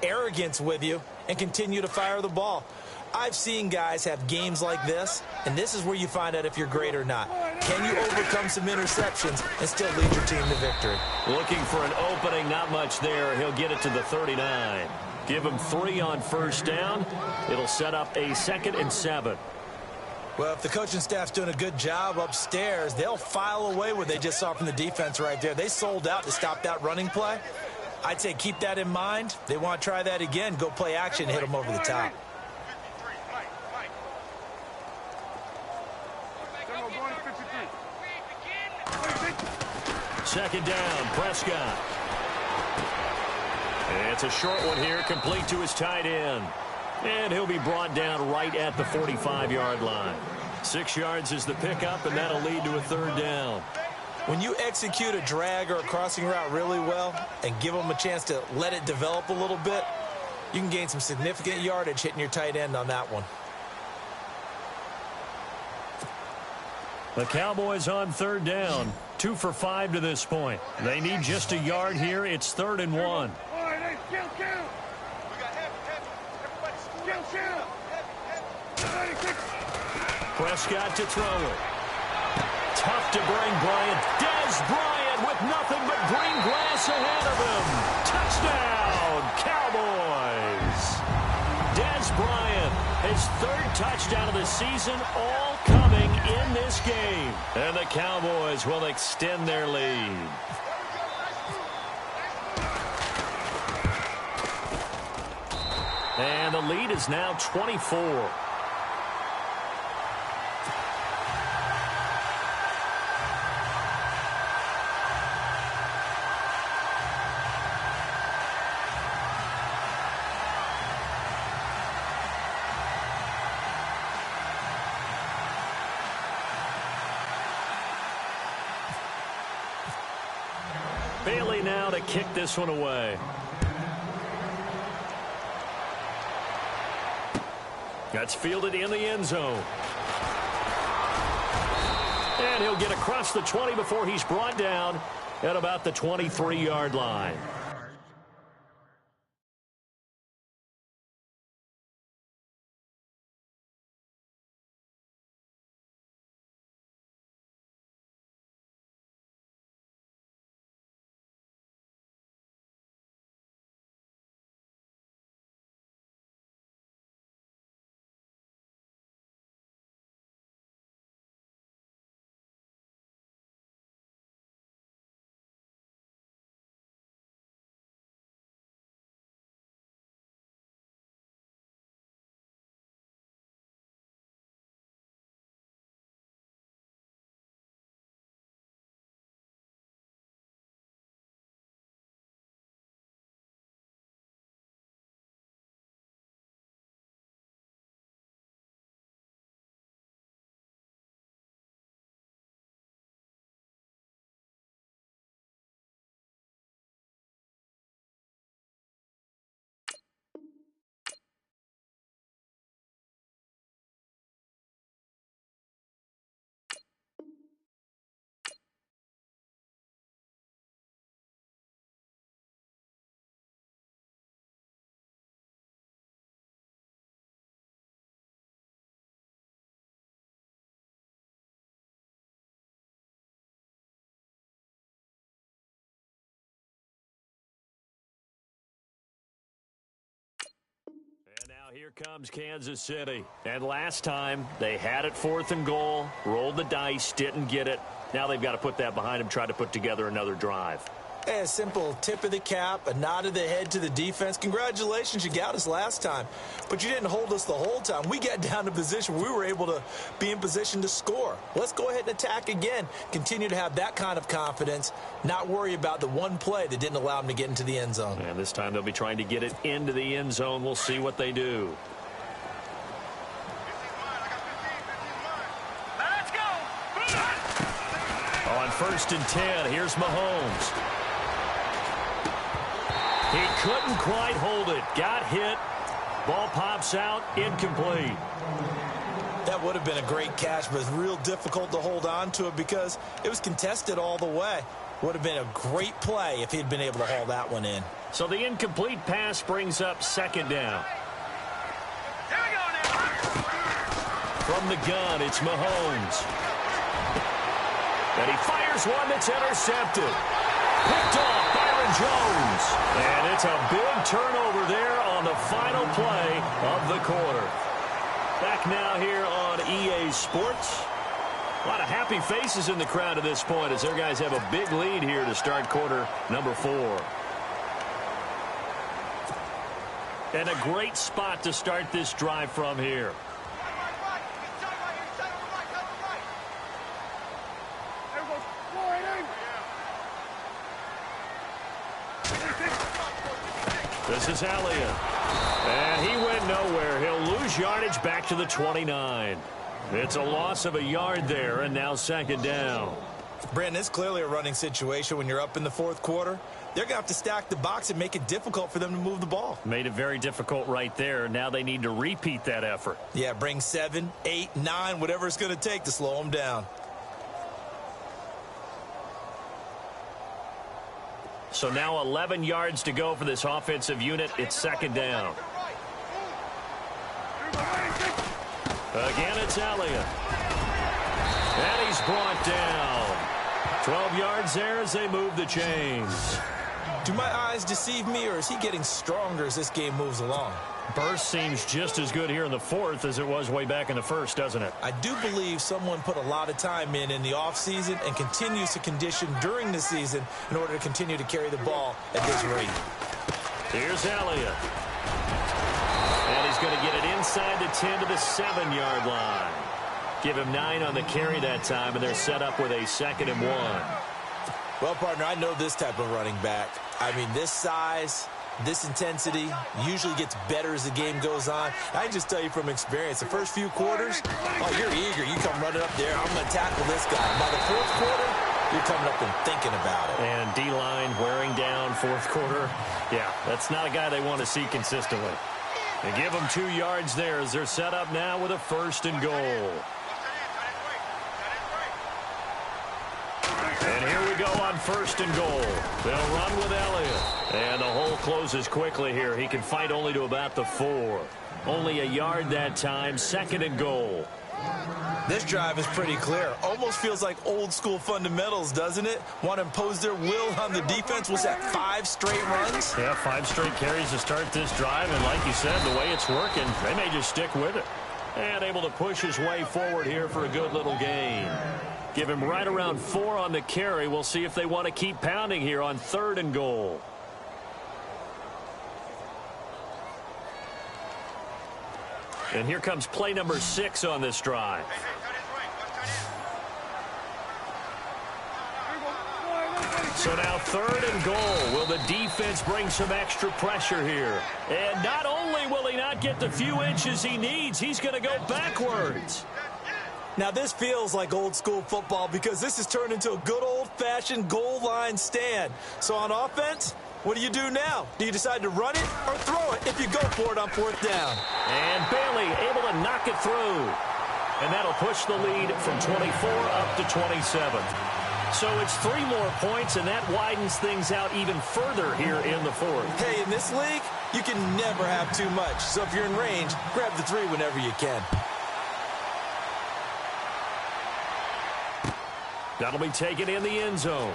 Speaker 2: arrogance with you and continue to fire the ball. I've seen guys have games like this, and this is where you find out if you're great or not. Can you overcome some interceptions and still lead your team to victory?
Speaker 1: Looking for an opening, not much there. He'll get it to the 39. Give him 3 on first down. It'll set up a 2nd and 7.
Speaker 2: Well, if the coaching staff's doing a good job upstairs, they'll file away what they just saw from the defense right there. They sold out to stop that running play. I'd say keep that in mind. They want to try that again. Go play action, hit them over the top.
Speaker 1: Second down, Prescott. And it's a short one here, complete to his tight end. And he'll be brought down right at the 45-yard line. 6 yards is the pickup, and that'll lead to a 3rd down.
Speaker 2: When you execute a drag or a crossing route really well and give them a chance to let it develop a little bit, you can gain some significant yardage hitting your tight end on that one.
Speaker 1: The Cowboys on 3rd down. 2 for 5 to this point. They need just a yard here. It's 3rd and 1. Prescott to throw it. Tough to bring Bryant. Dez Bryant with nothing but green grass ahead of him. Touchdown, Cowboys. Dez Bryant, his 3rd touchdown of the season, all coming in this game. And the Cowboys will extend their lead. And the lead is now 24. Bailey now to kick this one away. That's fielded in the end zone. And he'll get across the 20 before he's brought down at about the 23-yard line. And now here comes Kansas City. And last time, they had it 4th and goal, rolled the dice, didn't get it. Now they've got to put that behind them, try to put together another drive.
Speaker 2: Hey, a simple tip of the cap, a nod of the head to the defense. Congratulations, you got us last time. But you didn't hold us the whole time. We got down to position where we were able to be in position to score. Let's go ahead and attack again. Continue to have that kind of confidence. Not worry about the one play that didn't allow them to get into the end zone.
Speaker 1: And this time they'll be trying to get it into the end zone. We'll see what they do.
Speaker 3: Let's go.
Speaker 1: On 1st and 10, here's Mahomes. He couldn't quite hold it. Got hit. Ball pops out. Incomplete.
Speaker 2: That would have been a great catch, but it's real difficult to hold on to it because it was contested all the way. Would have been a great play if he'd been able to haul that one in.
Speaker 1: So the incomplete pass brings up 2nd down.
Speaker 3: Here we go now.
Speaker 1: From the gun, it's Mahomes. And he fires one that's intercepted. Picked off Byron Jones. And it's a big turnover there on the final play of the quarter. Back now here on EA Sports. A lot of happy faces in the crowd at this point as their guys have a big lead here to start quarter number 4. And a great spot to start this drive from here. This is Elliott. And he went nowhere. He'll lose yardage back to the 29. It's a loss of a yard there, and now 2nd down.
Speaker 2: Brandon, it's clearly a running situation when you're up in the 4th quarter. They're going to have to stack the box and make it difficult for them to move the ball.
Speaker 1: Made it very difficult right there. Now they need to repeat that effort.
Speaker 2: Yeah, bring 7, 8, 9, whatever it's going to take to slow them down.
Speaker 1: So now 11 yards to go for this offensive unit. It's 2nd down. Again, it's Elliott. And he's brought down. 12 yards there as they move the chains.
Speaker 2: Do my eyes deceive me, or is he getting stronger as this game moves along?
Speaker 1: Burst seems just as good here in the 4th as it was way back in the 1st, doesn't it?
Speaker 2: I do believe someone put a lot of time in the offseason and continues to condition during the season in order to continue to carry the ball at this rate.
Speaker 1: Here's Elliott. And he's going to get it inside the 10 to the 7-yard line. Give him 9 on the carry that time, and they're set up with a 2nd and 1.
Speaker 2: Well, partner, I know this type of running back. I mean, this size, this intensity usually gets better as the game goes on. I can just tell you from experience, the first few quarters, oh, you're eager. You come running up there, I'm going to tackle this guy. By the 4th quarter, you're coming up and thinking about it.
Speaker 1: And D-line wearing down 4th quarter. Yeah, that's not a guy they want to see consistently. And give them 2 yards there as they're set up now with a 1st and goal. And here we go on 1st and goal. They'll run with Elliott. And the hole closes quickly here. He can fight only to about the 4. Only a yard that time. 2nd and goal.
Speaker 2: This drive is pretty clear. Almost feels like old school fundamentals, doesn't it? Want to impose their will on the defense. Was that 5 straight runs?
Speaker 1: Yeah, 5 straight carries to start this drive. And like you said, the way it's working, they may just stick with it. And able to push his way forward here for a good little gain. Give him right around 4 on the carry. We'll see if they want to keep pounding here on 3rd and goal. And here comes play number 6 on this drive. So now 3rd and goal. Will the defense bring some extra pressure here? And not only will he not get the few inches he needs, he's going to go backwards.
Speaker 2: Now, this feels like old school football because this has turned into a good old-fashioned goal line stand. So on offense, what do you do now? Do you decide to run it or throw it if you go for it on 4th down?
Speaker 1: And Bailey able to knock it through. And that'll push the lead from 24 up to 27. So it's 3 more points, and that widens things out even further here in the 4th.
Speaker 2: Hey, in this league, you can never have too much. So if you're in range, grab the 3 whenever you can.
Speaker 1: That'll be taken in the end zone.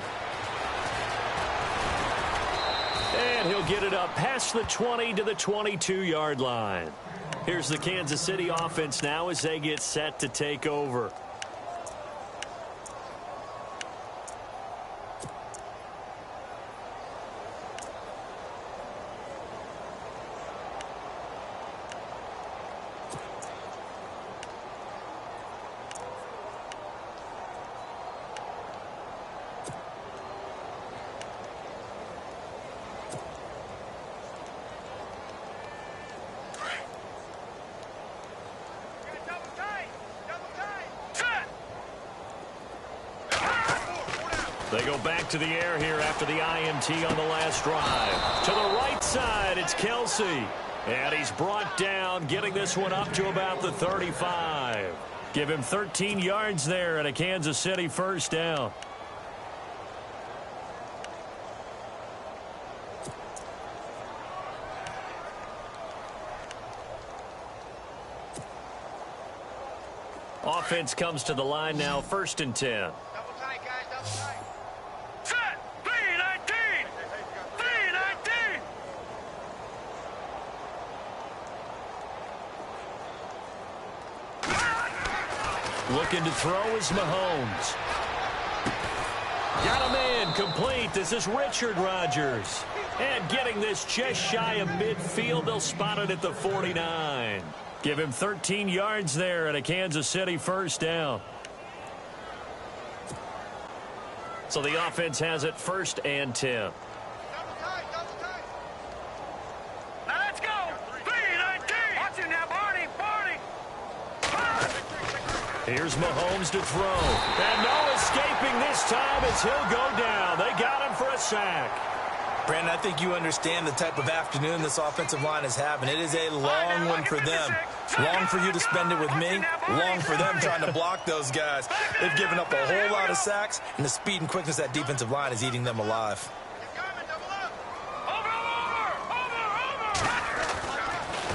Speaker 1: And he'll get it up past the 20 to the 22-yard line. Here's the Kansas City offense now as they get set to take over. They go back to the air here after the INT on the last drive. To the right side, it's Kelsey. And he's brought down, getting this one up to about the 35. Give him 13 yards there and a Kansas City first down. Offense comes to the line now, 1st and 10.
Speaker 3: Double tight, guys, double tight. Set! 3-19! 3-19!
Speaker 1: Looking to throw is Mahomes. Got a man complete. This is Richard Rodgers. And getting this just shy of midfield, they'll spot it at the 49. Give him 13 yards there and a Kansas City first down. So the offense has it 1st and 10.
Speaker 3: Double tight, double tight. Now let's go! 3-19! Watch it now, Barney, Barney!
Speaker 1: Here's Mahomes to throw. And no escaping this time as he'll go down. They got him for a sack.
Speaker 2: Brandon, I think you understand the type of afternoon this offensive line is having. It is a long one for them. Long for you to spend it with me. Long for them trying to block those guys. They've given up a whole lot of sacks, and the speed and quickness of that defensive line is eating them alive.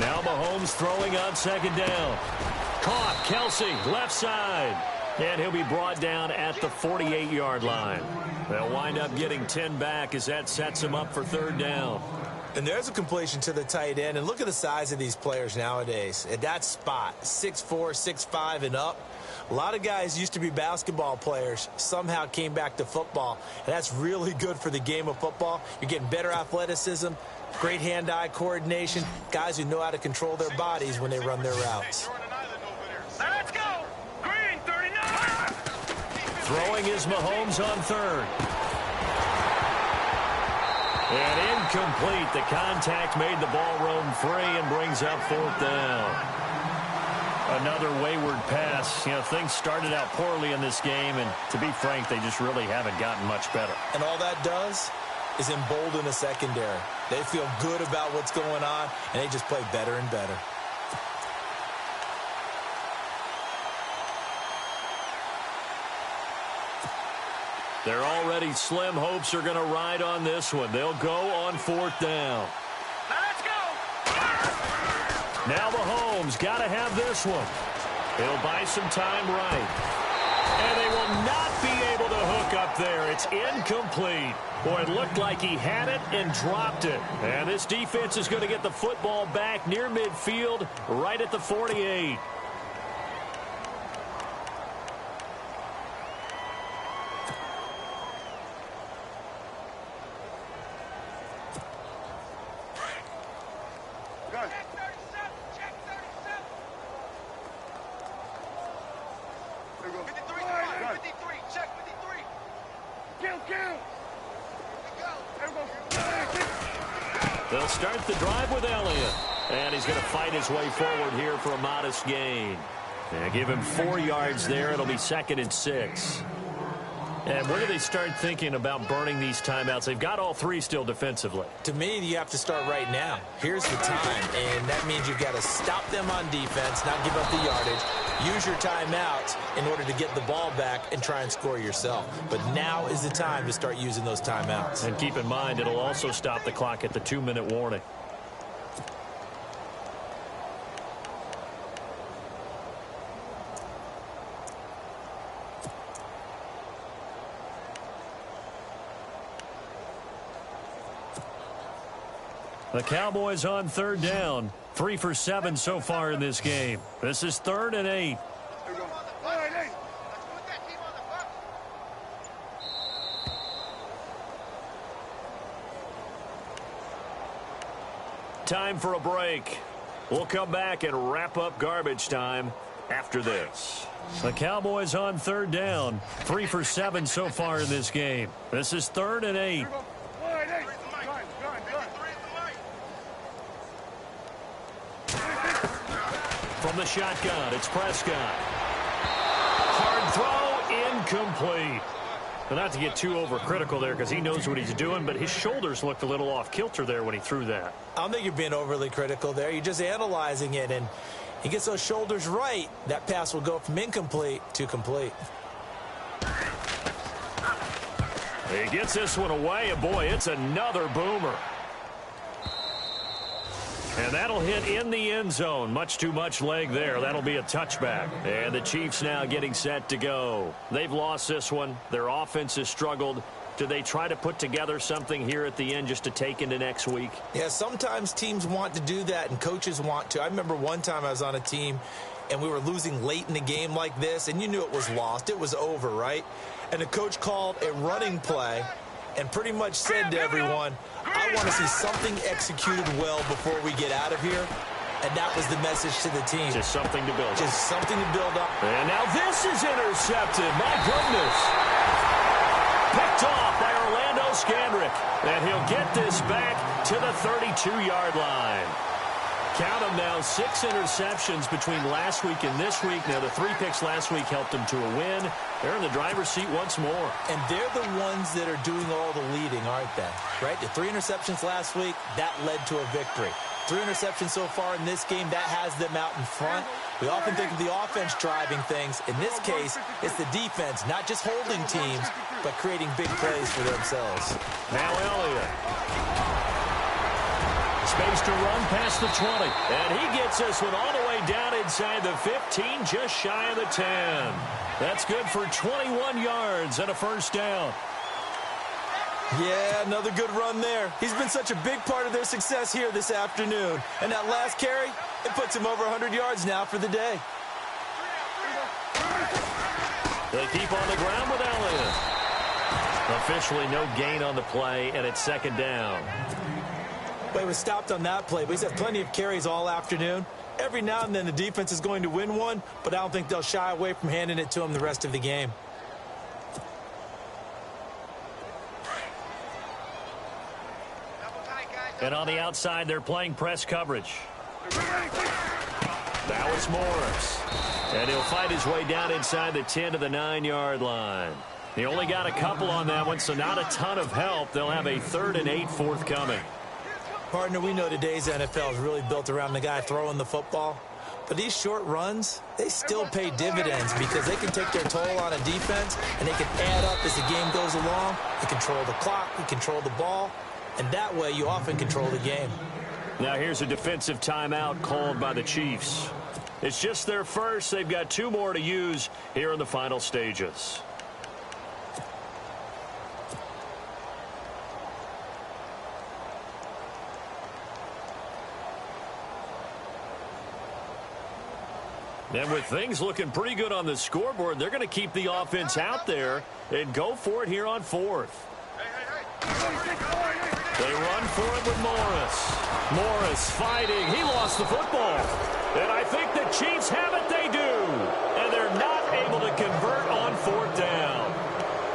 Speaker 1: Now Mahomes throwing on 2nd down. Caught, Kelsey, left side. And he'll be brought down at the 48-yard line. They'll wind up getting 10 back as that sets him up for 3rd down.
Speaker 2: And there's a completion to the tight end. And look at the size of these players nowadays. At that spot, 6'4", 6'5", and up. A lot of guys used to be basketball players, somehow came back to football. And that's really good for the game of football. You're getting better athleticism, great hand-eye coordination, guys who know how to control their bodies when they run their routes.
Speaker 3: Let's go! Green, 39!
Speaker 1: Throwing is Mahomes on 3rd. And incomplete. The contact made the ball roam free and brings up 4th down. Another wayward pass. You know, things started out poorly in this game, and to be frank, they just really haven't gotten much better.
Speaker 2: And all that does is embolden the secondary. They feel good about what's going on, and they just play better and better.
Speaker 1: They're already slim hopes are going to ride on this one. They'll go on 4th down.
Speaker 3: Let's go!
Speaker 1: Now Mahomes got to have this one. He'll buy some time right. And they will not be able to hook up there. It's incomplete. Boy, it looked like he had it and dropped it. And this defense is going to get the football back near midfield, right at the 48. They'll start the drive with Elliott. And he's going to fight his way forward here for a modest gain. And give him 4 yards there. It'll be 2nd and 6. And when do they start thinking about burning these timeouts? They've got all 3 still defensively.
Speaker 2: To me, you have to start right now. Here's the time, and that means you've got to stop them on defense, not give up the yardage, use your timeouts in order to get the ball back and try and score yourself. But now is the time to start using those timeouts.
Speaker 1: And keep in mind, it'll also stop the clock at the 2-minute warning. The Cowboys on 3rd down. 3 for 7 so far in this game. This is 3rd and 8. Time for a break. We'll come back and wrap up garbage time after this. The Cowboys on 3rd down. 3 for 7 so far in this game. This is 3rd and 8. From the shotgun, it's Prescott. Hard throw, incomplete. Well, not to get too overcritical there because he knows what he's doing, but his shoulders looked a little off kilter there when he threw that.
Speaker 2: I don't think you're being overly critical there. You're just analyzing it, and he gets those shoulders right. That pass will go from incomplete to complete.
Speaker 1: He gets this one away, and boy, it's another boomer. And that'll hit in the end zone. Much too much leg there. That'll be a touchback. And the Chiefs now getting set to go. They've lost this one. Their offense has struggled. Do they try to put together something here at the end just to take into next week?
Speaker 2: Yeah, sometimes teams want to do that and coaches want to. I remember one time I was on a team and we were losing late in the game like this, and you knew it was lost. It was over, right? And the coach called a running play and pretty much said to everyone, I want to see something executed well before we get out of here. And that was the message to the team.
Speaker 1: Just something to build up.
Speaker 2: Just something to build up.
Speaker 1: And now this is intercepted. My goodness. Picked off by Orlando Scandrick. And he'll get this back to the 32-yard line. Count them now, 6 interceptions between last week and this week. Now, the 3 picks last week helped them to a win. They're in the driver's seat once more.
Speaker 2: And they're the ones that are doing all the leading, aren't they? Right? The 3 interceptions last week, that led to a victory. 3 interceptions so far in this game, that has them out in front. We often think of the offense driving things. In this case, it's the defense, not just holding teams, but creating big plays for themselves.
Speaker 1: Now Elliott. Space to run past the 20. And he gets this one all the way down inside the 15, just shy of the 10. That's good for 21 yards and a first down.
Speaker 2: Yeah, another good run there. He's been such a big part of their success here this afternoon. And that last carry, it puts him over 100 yards now for the day.
Speaker 1: They keep on the ground with Elliott. Officially no gain on the play, and it's second down.
Speaker 2: Well, he was stopped on that play, but he's had plenty of carries all afternoon. Every now and then the defense is going to win one, but I don't think they'll shy away from handing it to him the rest of the game.
Speaker 1: And on the outside, they're playing press coverage. Now it's Morris. And he'll fight his way down inside the 10 to the 9-yard line. He only got a couple on that one, so not a ton of help. They'll have a 3rd and 8 forthcoming.
Speaker 2: Partner, we know today's NFL is really built around the guy throwing the football. But these short runs, they still pay dividends because they can take their toll on a defense and they can add up as the game goes along. They control the clock, they control the ball, and that way you often control the game.
Speaker 1: Now here's a defensive timeout called by the Chiefs. It's just their first. They've got 2 more to use here in the final stages. And with things looking pretty good on the scoreboard, they're going to keep the offense out there and go for it here on 4th. They run for it with Morris. Morris fighting. He lost the football. And I think the Chiefs have it. They do. And they're not able to convert on 4th down.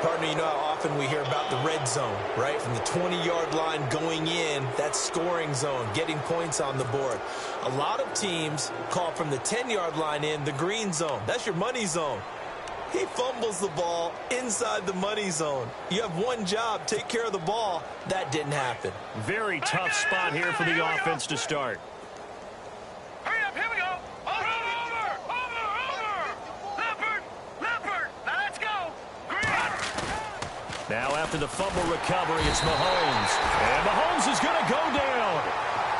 Speaker 2: Partner, you know how often we hear about the red zone, right? From the 20-yard line going in, that's scoring zone, getting points on the board. A lot of teams call from the 10-yard line in the green zone. That's your money zone. He fumbles the ball inside the money zone. You have one job, take care of the ball. That didn't happen.
Speaker 1: Very tough spot here for the offense to start.
Speaker 3: Hurry up, here we go. Over. Leopard. Now let's go. Green.
Speaker 1: Now after the fumble recovery, it's Mahomes. And Mahomes is going to go down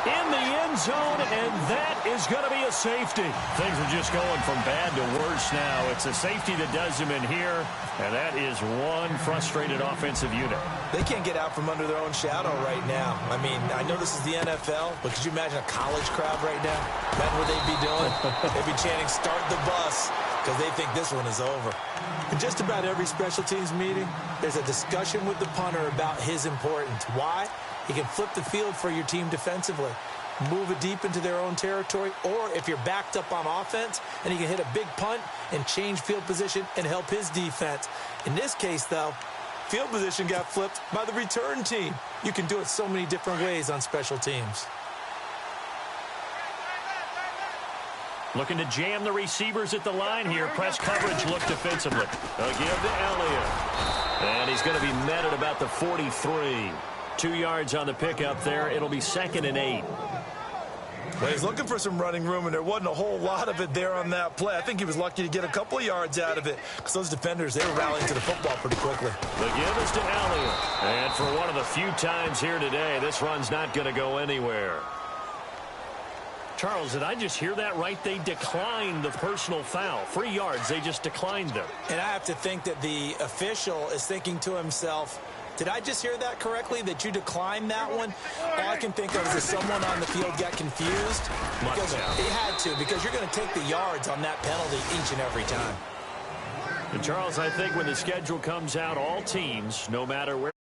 Speaker 1: in the end zone, and that is going to be a safety. Things are just going from bad to worse now. It's a safety that does him in here, and that is one frustrated offensive unit.
Speaker 2: They can't get out from under their own shadow right now. I mean, I know this is the NFL, but could you imagine a college crowd right now? Imagine what they'd be doing. They'd be chanting, "Start the bus," because they think this one is over. In just about every special teams meeting, there's a discussion with the punter about his importance. Why? He can flip the field for your team defensively, move it deep into their own territory, or if you're backed up on offense, and he can hit a big punt and change field position and help his defense. In this case, though, field position got flipped by the return team. You can do it so many different ways on special teams.
Speaker 1: Looking to jam the receivers at the line here. Press coverage look defensively. They'll give to Elliott. And he's going to be met at about the 43. 2 yards on the pickup there. It'll be 2nd and 8.
Speaker 2: Well, he's looking for some running room, and there wasn't a whole lot of it there on that play. I think he was lucky to get a couple of yards out of it because those defenders, they were rallying to the football pretty quickly.
Speaker 1: The give is to Elliott. And for one of the few times here today, this run's not going to go anywhere. Charles, did I just hear that right? They declined the personal foul. 3 yards, they just declined them.
Speaker 2: And I have to think that the official is thinking to himself, did I just hear that correctly, that you declined that one? All I can think of is that someone on the field got confused. Because he had to, because you're going to take the yards on that penalty each and every time.
Speaker 1: And Charles, I think when the schedule comes out, all teams, no matter where